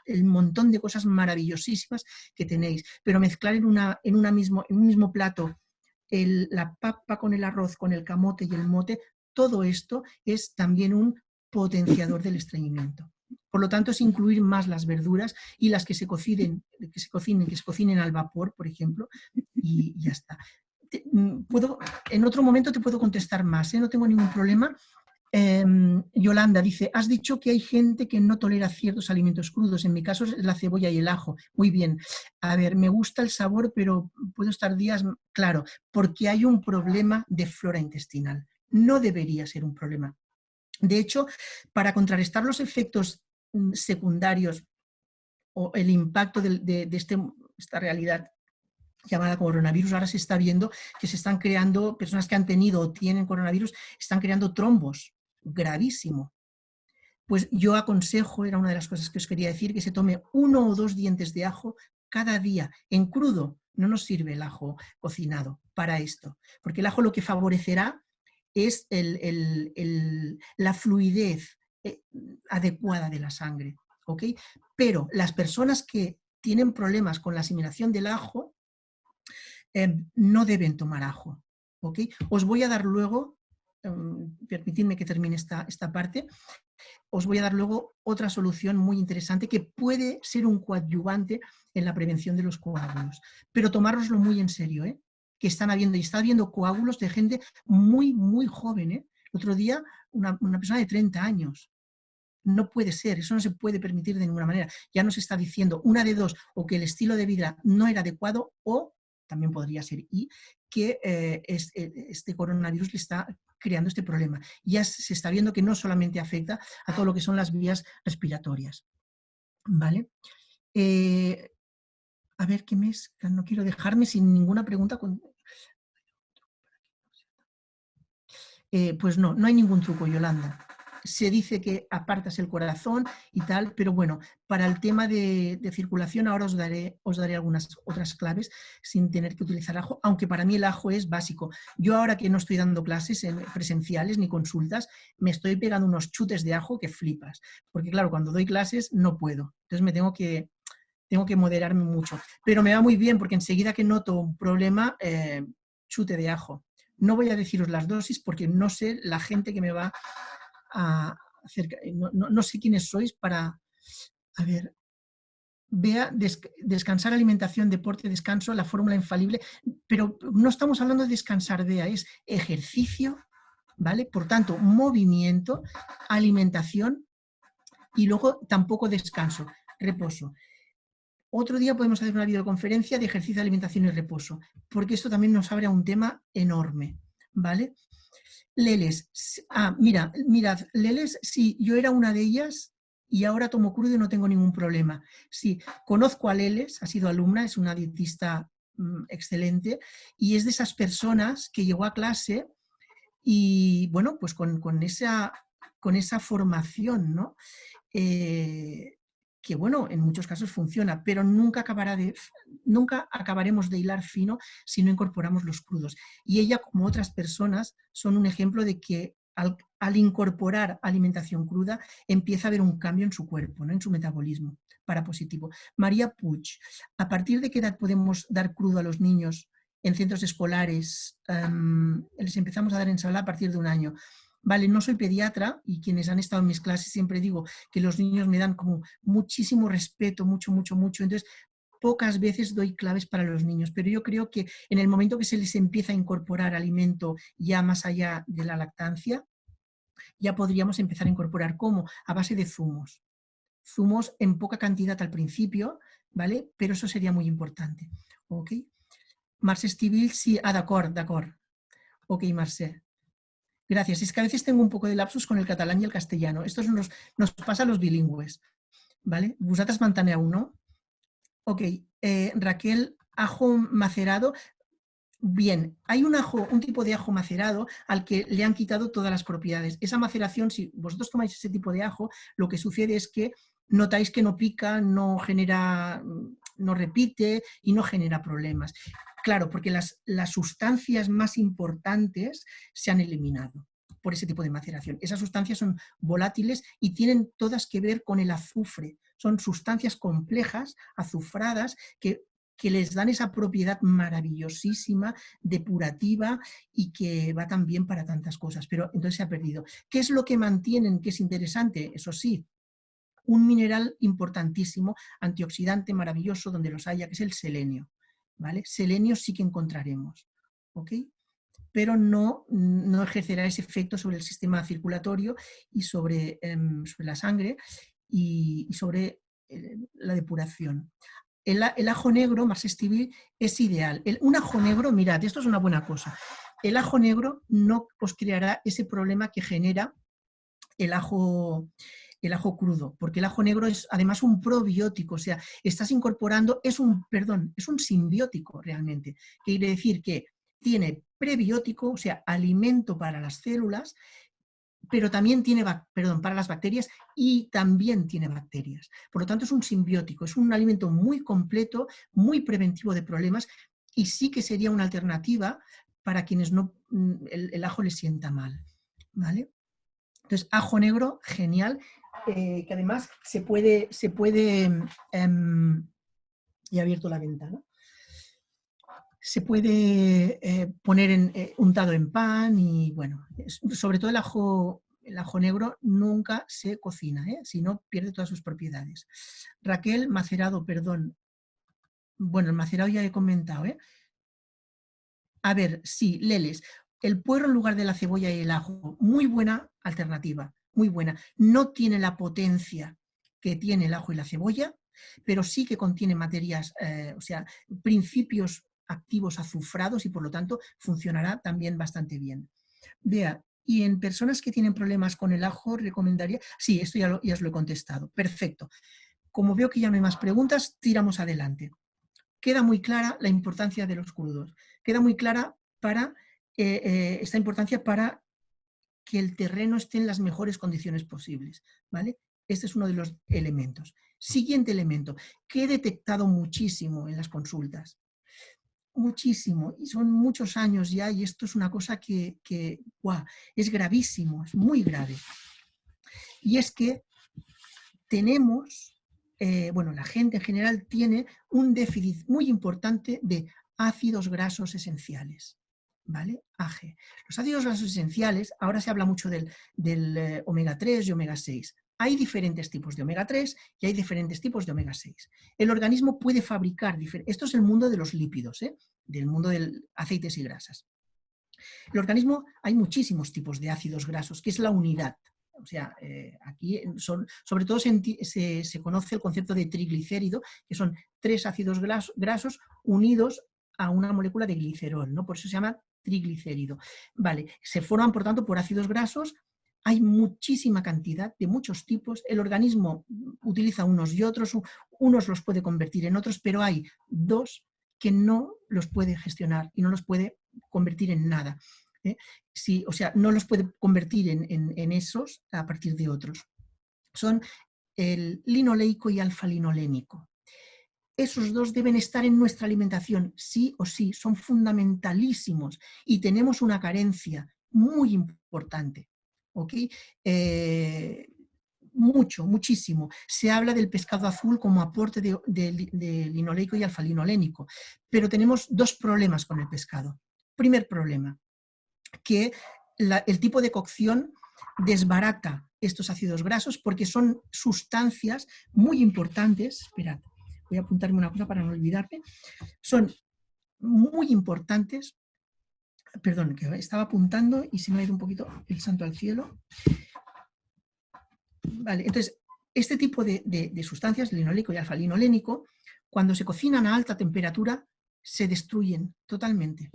el montón de cosas maravillosísimas que tenéis, pero mezclar en un mismo plato la papa con el arroz, con el camote y el mote, todo esto es también un potenciador del estreñimiento. Por lo tanto, es incluir más las verduras y las que se cocinen al vapor, por ejemplo, y ya está. En otro momento te puedo contestar más, no tengo ningún problema. Yolanda dice, has dicho que hay gente que no tolera ciertos alimentos crudos, en mi caso es la cebolla y el ajo. Muy bien, a ver, me gusta el sabor, pero puedo estar días, claro, porque hay un problema de flora intestinal. No debería ser un problema. De hecho, para contrarrestar los efectos secundarios o el impacto de esta realidad llamada coronavirus, ahora se está viendo que se están creando, personas que han tenido o tienen coronavirus, están creando trombos, gravísimo. Pues yo aconsejo, era una de las cosas que os quería decir, que se tome 1 o 2 dientes de ajo cada día, en crudo. No nos sirve el ajo cocinado para esto, porque el ajo lo que favorecerá es la fluidez adecuada de la sangre, ¿ok? Pero las personas que tienen problemas con la asimilación del ajo no deben tomar ajo, ¿ok? Os voy a dar luego, permitidme que termine esta parte, os voy a dar luego otra solución muy interesante que puede ser un coadyuvante en la prevención de los coágulos, pero tomároslo muy en serio, que está habiendo coágulos de gente muy, muy joven. El otro día una persona de 30 años. No puede ser, eso no se puede permitir de ninguna manera. Ya nos está diciendo una de dos, o que el estilo de vida no era adecuado, o también podría ser que este coronavirus le está creando este problema. Ya se está viendo que no solamente afecta a todo lo que son las vías respiratorias. ¿Vale? A ver, ¿qué mes? No quiero dejarme sin ninguna pregunta. Pues no hay ningún truco, Yolanda. se dice que apartas el corazón y tal, pero bueno, para el tema de circulación ahora os daré algunas otras claves sin tener que utilizar ajo, aunque para mí el ajo es básico. Yo ahora que no estoy dando clases presenciales ni consultas, me estoy pegando unos chutes de ajo que flipas, porque claro, cuando doy clases no puedo, entonces me tengo que moderarme mucho, pero me va muy bien porque enseguida que noto un problema, chute de ajo. No voy a deciros las dosis porque no sé la gente que me va a hacer, no sé quiénes sois para, a ver, vea, descansar, alimentación, deporte, descanso, la fórmula infalible, pero no estamos hablando de descansar, vea, es ejercicio, ¿vale? Por tanto, movimiento, alimentación y luego tampoco descanso, reposo. Otro día podemos hacer una videoconferencia de ejercicio, alimentación y reposo, porque esto también nos abre a un tema enorme, ¿vale? Leles. Mirad, Leles, sí, yo era una de ellas y ahora tomo crudo y no tengo ningún problema. Sí, conozco a Leles, ha sido alumna, es una dietista excelente y es de esas personas que llegó a clase y, bueno, pues con esa formación, ¿no? Que bueno, en muchos casos funciona, pero nunca acabaremos de hilar fino si no incorporamos los crudos. Y ella, como otras personas, son un ejemplo de que al incorporar alimentación cruda empieza a haber un cambio en su cuerpo, ¿no? En su metabolismo, para positivo. María Puig, ¿a partir de qué edad podemos dar crudo a los niños en centros escolares? Les empezamos a dar ensalada a partir de 1 año. Vale, no soy pediatra y quienes han estado en mis clases siempre digo que los niños me dan como muchísimo respeto, mucho, entonces pocas veces doy claves para los niños, pero yo creo que en el momento que se les empieza a incorporar alimento ya más allá de la lactancia, ya podríamos empezar a incorporar ¿cómo? A base de zumos. Zumos en poca cantidad al principio, ¿vale? Pero eso sería muy importante, ¿ok? Marce Estivil, sí, d'acord. Ok, Marce. Gracias. Es que a veces tengo un poco de lapsus con el catalán y el castellano. Esto nos pasa a los bilingües, ¿vale? Vosaltres manteneu, no? Ok. Raquel, ajo macerado. Bien, hay un tipo de ajo macerado al que le han quitado todas las propiedades. Esa maceración, si vosotros tomáis ese tipo de ajo, lo que sucede es que notáis que no pica, no genera, no repite y no genera problemas. Claro, porque las sustancias más importantes se han eliminado por ese tipo de maceración. Esas sustancias son volátiles y tienen todas que ver con el azufre. Son sustancias complejas, azufradas, que les dan esa propiedad maravillosísima, depurativa y que va tan bien para tantas cosas, pero entonces se ha perdido. ¿Qué es lo que mantienen, que es interesante? Eso sí, un mineral importantísimo, antioxidante maravilloso donde los haya, que es el selenio, ¿vale? Selenio sí que encontraremos, ¿ok? Pero no ejercerá ese efecto sobre el sistema circulatorio y sobre la sangre y sobre la depuración. El ajo negro, Marce Estivil, es ideal. Un ajo negro, mirad, esto es una buena cosa. El ajo negro no os creará ese problema que genera el ajo crudo, porque el ajo negro es además un probiótico, o sea, estás incorporando, es un simbiótico realmente, que quiere decir que tiene prebiótico, o sea, alimento para las células, pero también tiene, para las bacterias y también tiene bacterias. Por lo tanto, es un simbiótico, es un alimento muy completo, muy preventivo de problemas y sí que sería una alternativa para quienes el ajo les sienta mal, ¿vale? Entonces, ajo negro, genial, que además se puede he abierto la ventana, se puede poner untado en pan y bueno, sobre todo el ajo negro nunca se cocina, si no pierde todas sus propiedades. Raquel, macerado, perdón. Bueno, el macerado ya he comentado. A ver, sí, Leles. El puerro en lugar de la cebolla y el ajo, muy buena alternativa, muy buena. No tiene la potencia que tiene el ajo y la cebolla, pero sí que contiene materias, o sea, principios activos azufrados y por lo tanto funcionará también bastante bien. Vea, y en personas que tienen problemas con el ajo, recomendaría, sí, esto ya os lo he contestado, perfecto. Como veo que ya no hay más preguntas, tiramos adelante. Queda muy clara la importancia de los crudos, queda muy clara esta importancia para que el terreno esté en las mejores condiciones posibles, ¿vale? Este es uno de los elementos. Siguiente elemento, que he detectado muchísimo en las consultas. Muchísimo, y son muchos años ya, y esto es una cosa que ¡guau!, es gravísimo, es muy grave. Y es que tenemos, bueno, la gente en general tiene un déficit muy importante de ácidos grasos esenciales, ¿vale? AG. Los ácidos grasos esenciales, ahora se habla mucho del omega 3 y omega 6. Hay diferentes tipos de omega 3 y hay diferentes tipos de omega 6. El organismo puede fabricar, esto es el mundo de los lípidos, del mundo de aceites y grasas. El organismo, hay muchísimos tipos de ácidos grasos, que es la unidad. O sea, aquí sobre todo se conoce el concepto de triglicérido, que son 3 ácidos grasos unidos a una molécula de glicerol, ¿no? Por eso se llama triglicérido. Vale, se forman por tanto por ácidos grasos. Hay muchísima cantidad de muchos tipos. El organismo utiliza unos y otros, unos los puede convertir en otros, pero hay 2 que no los puede gestionar y no los puede convertir en nada. Sí, o sea, no los puede convertir en esos a partir de otros. Son el linoleico y alfa-linolénico. Esos 2 deben estar en nuestra alimentación, sí o sí, son fundamentalísimos y tenemos una carencia muy importante. ¿Ok? Muchísimo. Se habla del pescado azul como aporte de linoleico y alfa-linolénico, pero tenemos 2 problemas con el pescado. Primer problema, que el tipo de cocción desbarata estos ácidos grasos porque son sustancias muy importantes. Esperad, voy a apuntarme una cosa para no olvidarme. Son muy importantes. Perdón, que estaba apuntando y se me ha ido un poquito el santo al cielo. Vale, entonces, este tipo de sustancias, linoleico y alfa-linolénico, cuando se cocinan a alta temperatura, se destruyen totalmente,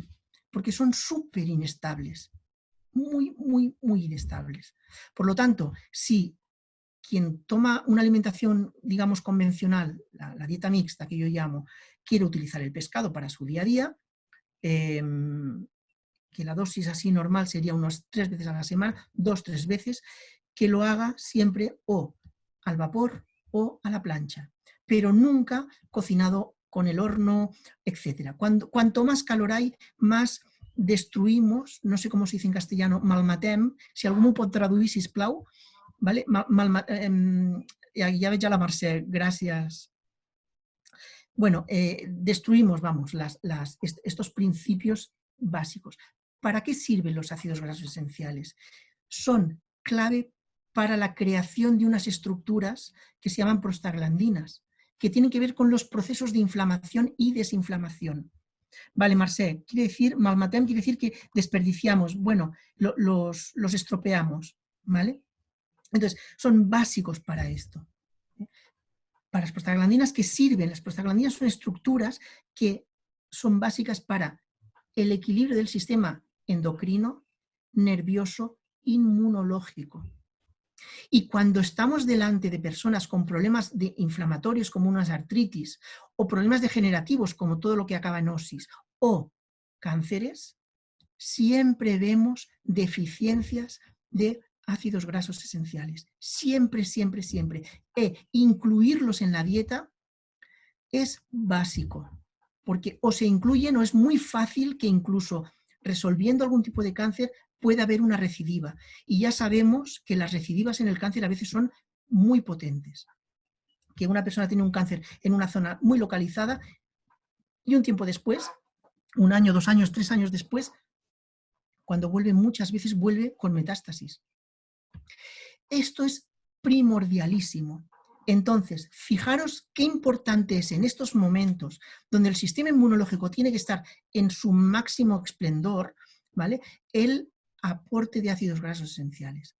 porque son súper inestables. Muy, muy, muy inestables. Por lo tanto, si quien toma una alimentación, digamos, convencional, la dieta mixta que yo llamo, quiere utilizar el pescado para su día a día, que la dosis así normal sería unas 3 veces a la semana, 2-3 veces, que lo haga siempre o al vapor o a la plancha, pero nunca cocinado con el horno, etc. Cuanto más calor hay, más destruïmos, no sé cómo se dice en castellano, malmatem, si algú m'ho pot traduir, sisplau, ¿vale? Ya veig a la Mercè, gracias. Bueno, destruimos, vamos, estos principios básicos. ¿Para qué sirven los ácidos grasos esenciales? Son clave para la creación de unas estructuras que se llaman prostaglandinas, que tienen que ver con los procesos de inflamación y desinflamación. Vale, Mercè, quiere decir, malmatem quiere decir que desperdiciamos, bueno, los estropeamos, ¿vale? Entonces, son básicos para esto. Para las prostaglandinas, ¿qué sirven? Las prostaglandinas son estructuras que son básicas para el equilibrio del sistema endocrino, nervioso, inmunológico. Y cuando estamos delante de personas con problemas inflamatorios como unas artritis o problemas degenerativos como todo lo que acaba en osis o cánceres, siempre vemos deficiencias de ácidos grasos esenciales. Siempre, siempre, siempre. Incluirlos en la dieta es básico, porque o se incluyen o es muy fácil que incluso resolviendo algún tipo de cáncer pueda haber una recidiva. Y ya sabemos que las recidivas en el cáncer a veces son muy potentes. Que una persona tiene un cáncer en una zona muy localizada y un tiempo después, 1 año, 2 años, 3 años después, cuando vuelve muchas veces vuelve con metástasis. Esto es primordialísimo. Entonces, fijaros qué importante es en estos momentos donde el sistema inmunológico tiene que estar en su máximo esplendor, ¿vale?, el aporte de ácidos grasos esenciales.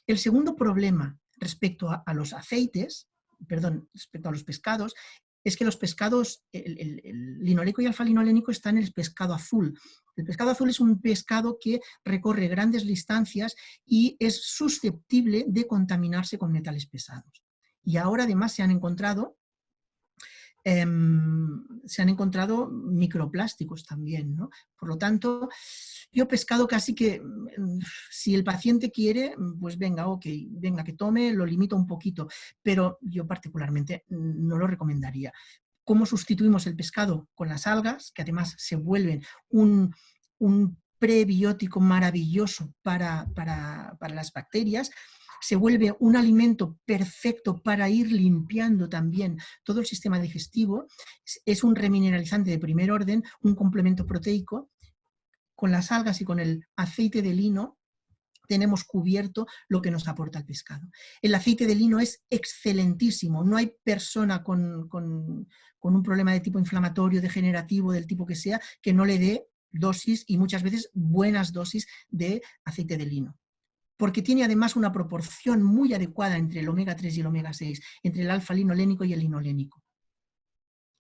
El segundo problema respecto a los aceites, perdón, respecto a los pescados, es que los pescados, el linoleico y alfa-linolénico están en el pescado azul. El pescado azul es un pescado que recorre grandes distancias y es susceptible de contaminarse con metales pesados. Y ahora además se han encontrado se han encontrado microplásticos también, ¿no? Por lo tanto, yo pescado casi que, si el paciente quiere, pues venga, ok, venga, que tome, lo limito un poquito, pero yo particularmente no lo recomendaría. ¿Cómo sustituimos el pescado? Con las algas, que además se vuelven un prebiótico maravilloso para las bacterias, se vuelve un alimento perfecto para ir limpiando también todo el sistema digestivo, es un remineralizante de primer orden, un complemento proteico. Con las algas y con el aceite de lino tenemos cubierto lo que nos aporta el pescado. El aceite de lino es excelentísimo, no hay persona con un problema de tipo inflamatorio, degenerativo, del tipo que sea, que no le dé dosis, y muchas veces buenas dosis, de aceite de lino, porque tiene además una proporción muy adecuada entre el omega 3 y el omega 6, entre el alfa-linolénico y el linolénico.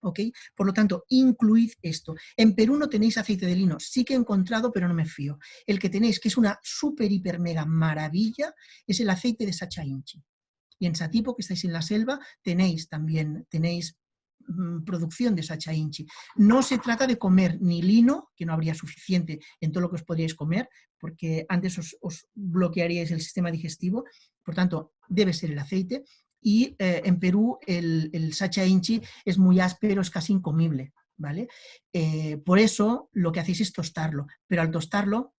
¿Ok? Por lo tanto, incluid esto. En Perú no tenéis aceite de lino, sí que he encontrado, pero no me fío. El que tenéis, que es una súper, hiper, mega maravilla, es el aceite de Sacha Inchi. Y en Satipo, que estáis en la selva, tenéis producción de Sacha Inchi. No se trata de comer ni lino, que no habría suficiente en todo lo que os podríais comer, porque antes os bloquearíais el sistema digestivo, por tanto, debe ser el aceite. Y en Perú el Sacha Inchi es muy áspero, es casi incomible, ¿vale? Por eso lo que hacéis es tostarlo, pero al tostarlo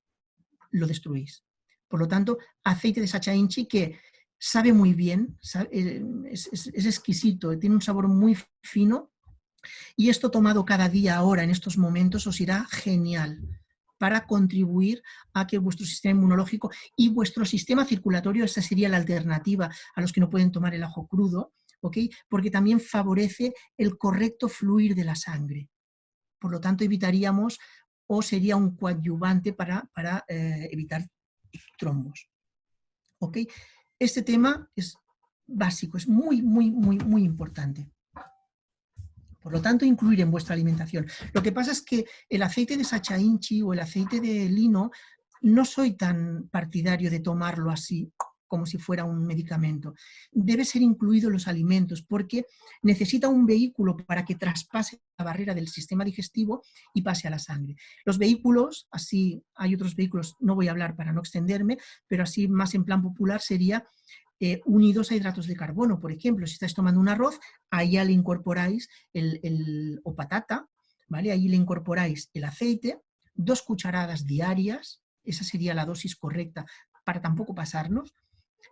lo destruís. Por lo tanto, aceite de Sacha Inchi que sabe muy bien, es exquisito, tiene un sabor muy fino, y esto tomado cada día ahora, en estos momentos, os irá genial para contribuir a que vuestro sistema inmunológico y vuestro sistema circulatorio, esa sería la alternativa a los que no pueden tomar el ajo crudo, ¿okay? Porque también favorece el correcto fluir de la sangre. Por lo tanto, evitaríamos, o sería un coadyuvante para evitar trombos. ¿Okay? Este tema es básico, es muy, muy, muy, muy importante. Por lo tanto, incluir en vuestra alimentación. Lo que pasa es que el aceite de Sacha Inchi o el aceite de lino, no soy tan partidario de tomarlo así, como si fuera un medicamento. Debe ser incluido en los alimentos, porque necesita un vehículo para que traspase la barrera del sistema digestivo y pase a la sangre. Los vehículos, así hay otros vehículos, no voy a hablar para no extenderme, pero así más en plan popular sería unidos a hidratos de carbono. Por ejemplo, si estáis tomando un arroz, ahí ya le incorporáis o patata, ¿vale? Ahí le incorporáis el aceite, 2 cucharadas diarias, esa sería la dosis correcta para tampoco pasarnos.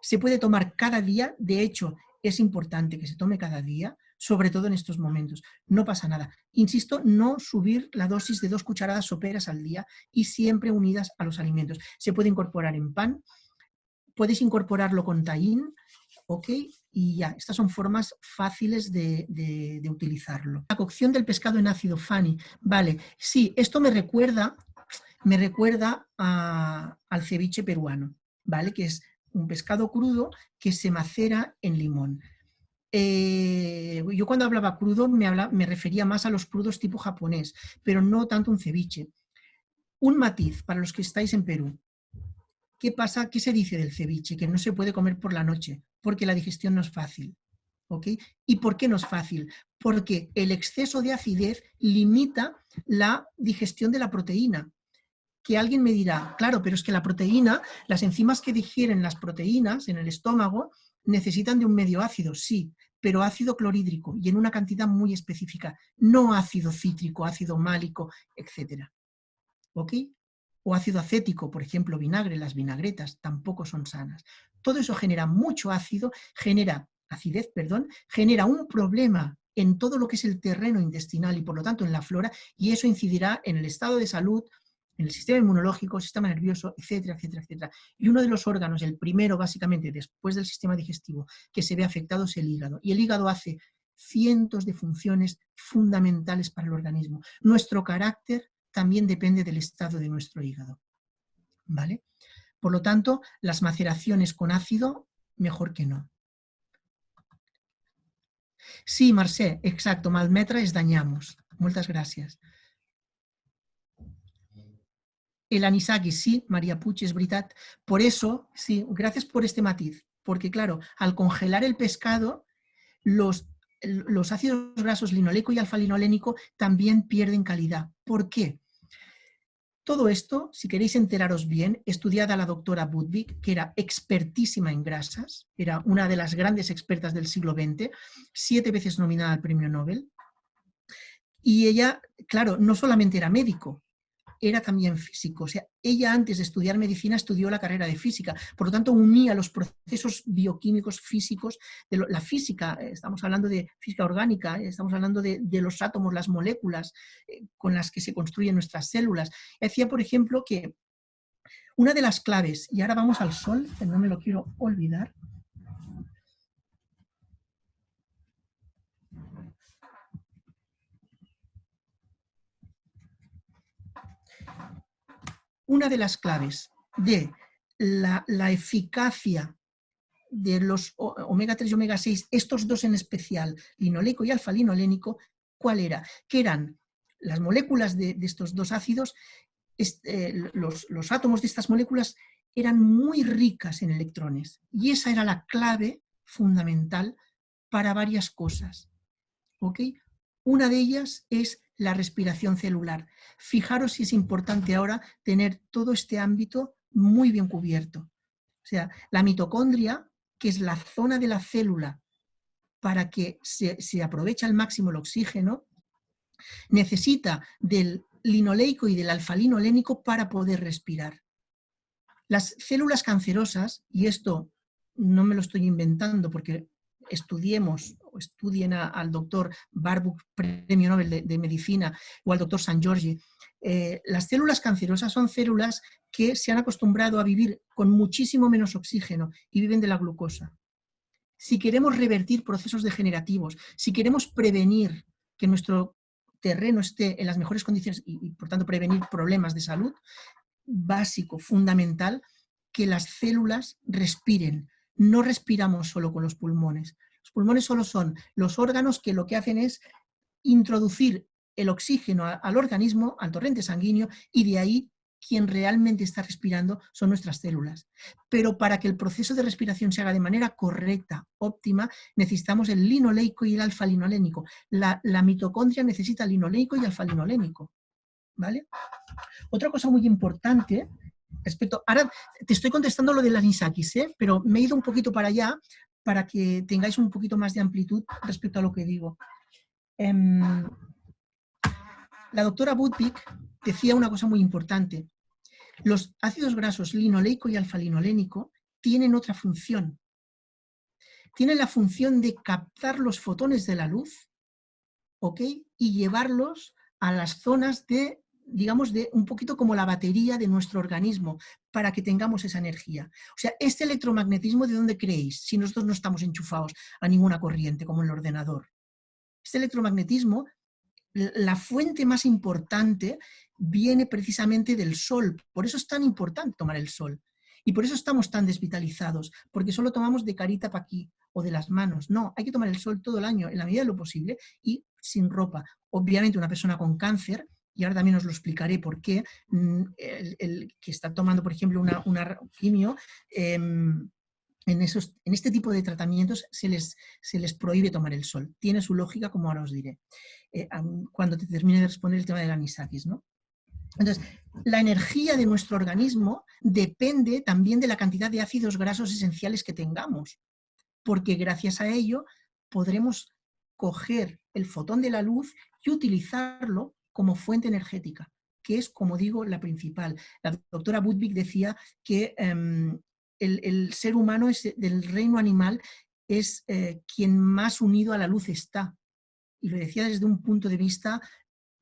Se puede tomar cada día, de hecho, es importante que se tome cada día, sobre todo en estos momentos. No pasa nada. Insisto, no subir la dosis de 2 cucharadas soperas al día y siempre unidas a los alimentos. Se puede incorporar en pan, podéis incorporarlo con tahín, ¿ok? Y ya, estas son formas fáciles de utilizarlo. La cocción del pescado en ácido Fanny. Vale, sí, esto me recuerda al ceviche peruano, ¿vale? Que es un pescado crudo que se macera en limón. Yo cuando hablaba crudo me refería más a los crudos tipo japonés, pero no tanto un ceviche. Un matiz para los que estáis en Perú. ¿Qué pasa? ¿Qué se dice del ceviche? Que no se puede comer por la noche, porque la digestión no es fácil. ¿Ok? ¿Y por qué no es fácil? Porque el exceso de acidez limita la digestión de la proteína. Que alguien me dirá, claro, pero es que la proteína, las enzimas que digieren las proteínas en el estómago necesitan de un medio ácido, sí, pero ácido clorhídrico y en una cantidad muy específica, no ácido cítrico, ácido málico, etc. ¿Ok? O ácido acético, por ejemplo, vinagre, las vinagretas tampoco son sanas. Todo eso genera mucho ácido, genera un problema en todo lo que es el terreno intestinal y por lo tanto en la flora, y eso incidirá en el estado de salud, en el sistema inmunológico, sistema nervioso, etcétera, etcétera, etcétera. Y uno de los órganos, el primero básicamente después del sistema digestivo que se ve afectado es el hígado. Y el hígado hace cientos de funciones fundamentales para el organismo. Nuestro carácter también depende del estado de nuestro hígado, ¿vale? Por lo tanto, las maceraciones con ácido, mejor que no. Sí, Mercè, exacto, malmetre es dañamos. Moltes gràcies. El anisaki, sí, María Puig, es veritat. Por eso, sí, gracias por este matiz, porque claro, al congelar el pescado, los los ácidos grasos linoleico y alfa-linolénico también pierden calidad. ¿Por qué? Todo esto, si queréis enteraros bien, estudiad a la doctora Budwig, que era expertísima en grasas, era una de las grandes expertas del siglo XX, 7 veces nominada al premio Nobel. Y ella, claro, no solamente era médico, era también físico. O sea, ella antes de estudiar medicina estudió la carrera de física. Por lo tanto, unía los procesos bioquímicos físicos de la física. Estamos hablando de física orgánica, estamos hablando de los átomos, las moléculas con las que se construyen nuestras células. Decía, por ejemplo, que una de las claves, y ahora vamos al sol, que no me lo quiero olvidar. Una de las claves de la eficacia de los omega 3 y omega 6, estos dos en especial, linoleico y alfa-linolénico, ¿cuál era? Que eran las moléculas de estos dos ácidos, los átomos de estas moléculas eran muy ricas en electrones. Y esa era la clave fundamental para varias cosas. ¿Ok? Una de ellas es la respiración celular. Fijaros si es importante ahora tener todo este ámbito muy bien cubierto. O sea, la mitocondria, que es la zona de la célula para que se aproveche al máximo el oxígeno, necesita del linoleico y del alfa-linolénico para poder respirar. Las células cancerosas, y esto no me lo estoy inventando porque estudien al doctor Barbuk, premio Nobel de Medicina, o al doctor San Giorgi, las células cancerosas son células que se han acostumbrado a vivir con muchísimo menos oxígeno y viven de la glucosa. Si queremos revertir procesos degenerativos, si queremos prevenir que nuestro terreno esté en las mejores condiciones y por tanto prevenir problemas de salud, básico, fundamental, que las células respiren. No respiramos solo con los pulmones. Los pulmones solo son los órganos que lo que hacen es introducir el oxígeno al organismo, al torrente sanguíneo, y de ahí quien realmente está respirando son nuestras células. Pero para que el proceso de respiración se haga de manera correcta, óptima, necesitamos el linoleico y el alfa-linolénico. La mitocondria necesita linoleico y alfa-linolénico. ¿Vale? Otra cosa muy importante respecto, ahora te estoy contestando lo de las anisakis, pero me he ido un poquito para allá para que tengáis un poquito más de amplitud respecto a lo que digo. La doctora Budwig decía una cosa muy importante. Los ácidos grasos linoleico y alfa-linolénico tienen otra función. Tienen la función de captar los fotones de la luz, ¿ok? Y llevarlos a las zonas de, digamos, de un poquito como la batería de nuestro organismo, para que tengamos esa energía. O sea, este electromagnetismo, ¿de dónde creéis? Si nosotros no estamos enchufados a ninguna corriente, como en el ordenador. Este electromagnetismo, la fuente más importante viene precisamente del sol. Por eso es tan importante tomar el sol. Y por eso estamos tan desvitalizados, porque solo tomamos de carita para aquí o de las manos. No, hay que tomar el sol todo el año, en la medida de lo posible, y sin ropa. Obviamente una persona con cáncer, y ahora también os lo explicaré por qué, el que está tomando, por ejemplo, una quimio, en este tipo de tratamientos se les prohíbe tomar el sol. Tiene su lógica, como ahora os diré, cuando te termine de responder el tema del anisakis, ¿no? Entonces, la energía de nuestro organismo depende también de la cantidad de ácidos grasos esenciales que tengamos, porque gracias a ello podremos coger el fotón de la luz y utilizarlo como fuente energética, que es, como digo, la principal. La doctora Budwig decía que el ser humano del reino animal es quien más unido a la luz está, y lo decía desde un punto de vista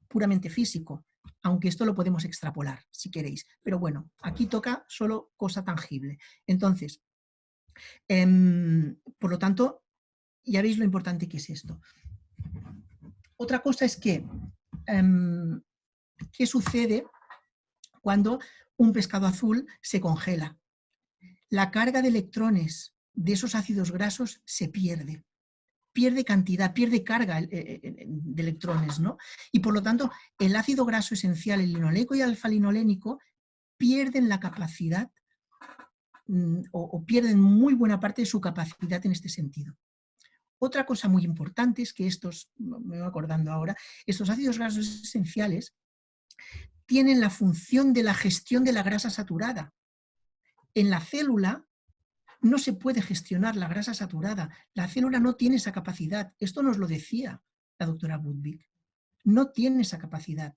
puramente físico, aunque esto lo podemos extrapolar, si queréis. Pero bueno, aquí toca solo cosa tangible. Entonces, por lo tanto, ya veis lo importante que es esto. Otra cosa es que, ¿qué sucede cuando un pescado azul se congela? La carga de electrones de esos ácidos grasos se pierde. Pierde cantidad, pierde carga de electrones, ¿no? Y por lo tanto, el ácido graso esencial, el linoleico y el alfa-linolénico, pierden la capacidad o pierden muy buena parte de su capacidad en este sentido. Otra cosa muy importante es que estos, me voy acordando ahora, estos ácidos grasos esenciales tienen la función de la gestión de la grasa saturada. En la célula no se puede gestionar la grasa saturada. La célula no tiene esa capacidad. Esto nos lo decía la doctora Budwig. No tiene esa capacidad.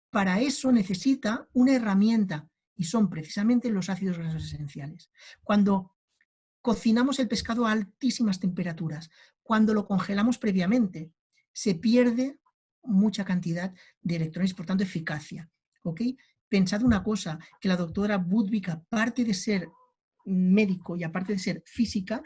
Para eso necesita una herramienta y son precisamente los ácidos grasos esenciales. Cuando cocinamos el pescado a altísimas temperaturas, cuando lo congelamos previamente, se pierde mucha cantidad de electrones, por tanto eficacia. ¿Ok? Pensad una cosa, que la doctora Budwig, aparte de ser médico y aparte de ser física,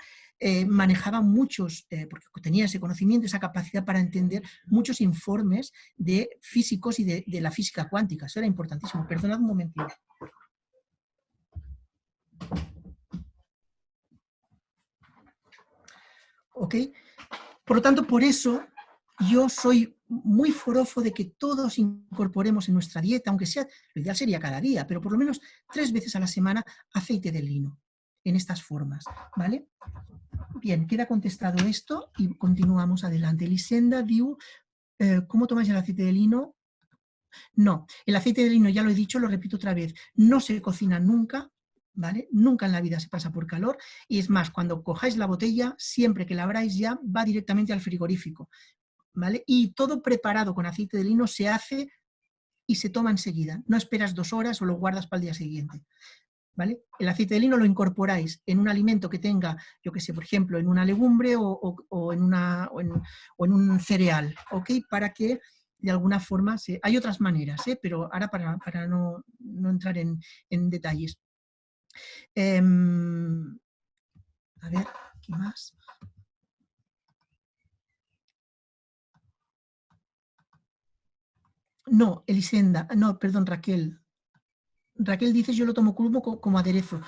manejaba muchos, porque tenía ese conocimiento, esa capacidad para entender muchos informes de físicos y de la física cuántica. Eso era importantísimo. Perdonad un momentito. ¿Ok? Por lo tanto, por eso yo soy muy forofo de que todos incorporemos en nuestra dieta, aunque sea, lo ideal sería cada día, pero por lo menos 3 veces a la semana, aceite de lino, en estas formas, ¿vale? Bien, queda contestado esto y continuamos adelante. Elisenda diu, ¿cómo tomáis el aceite de lino? No, el aceite de lino, ya lo he dicho, lo repito otra vez, no se cocina nunca, ¿vale? Nunca en la vida se pasa por calor, y es más, cuando cojáis la botella, siempre que la abráis ya, va directamente al frigorífico, ¿vale? Y todo preparado con aceite de lino se hace y se toma enseguida. No esperas 2 horas o lo guardas para el día siguiente, ¿vale? El aceite de lino lo incorporáis en un alimento que tenga, yo que sé, por ejemplo, en una legumbre o en un cereal, ¿ok? Para que de alguna forma, hay otras maneras, pero ahora para no entrar en detalles. A ver, ¿qué más? No, Elisenda, no, perdón, Raquel. Raquel dice, yo lo tomo crudo como aderezo.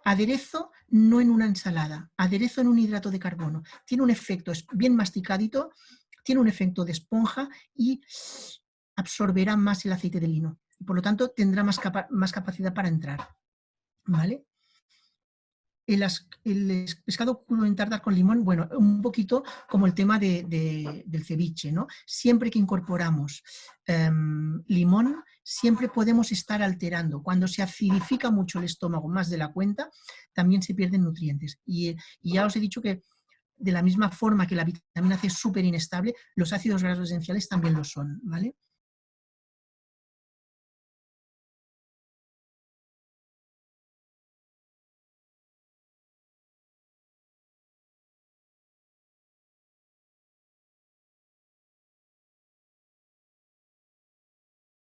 Aderezo no en una ensalada, aderezo en un hidrato de carbono. Tiene un efecto, es bien masticadito, tiene un efecto de esponja y absorberá más el aceite de lino. Por lo tanto, tendrá más capacidad para entrar. ¿Vale? El pescado crudo en tartar con limón, bueno, un poquito como el tema del ceviche, ¿no? Siempre que incorporamos limón, siempre podemos estar alterando. Cuando se acidifica mucho el estómago, más de la cuenta, también se pierden nutrientes. Y ya os he dicho que de la misma forma que la vitamina C es súper inestable, los ácidos grasos esenciales también lo son, ¿vale?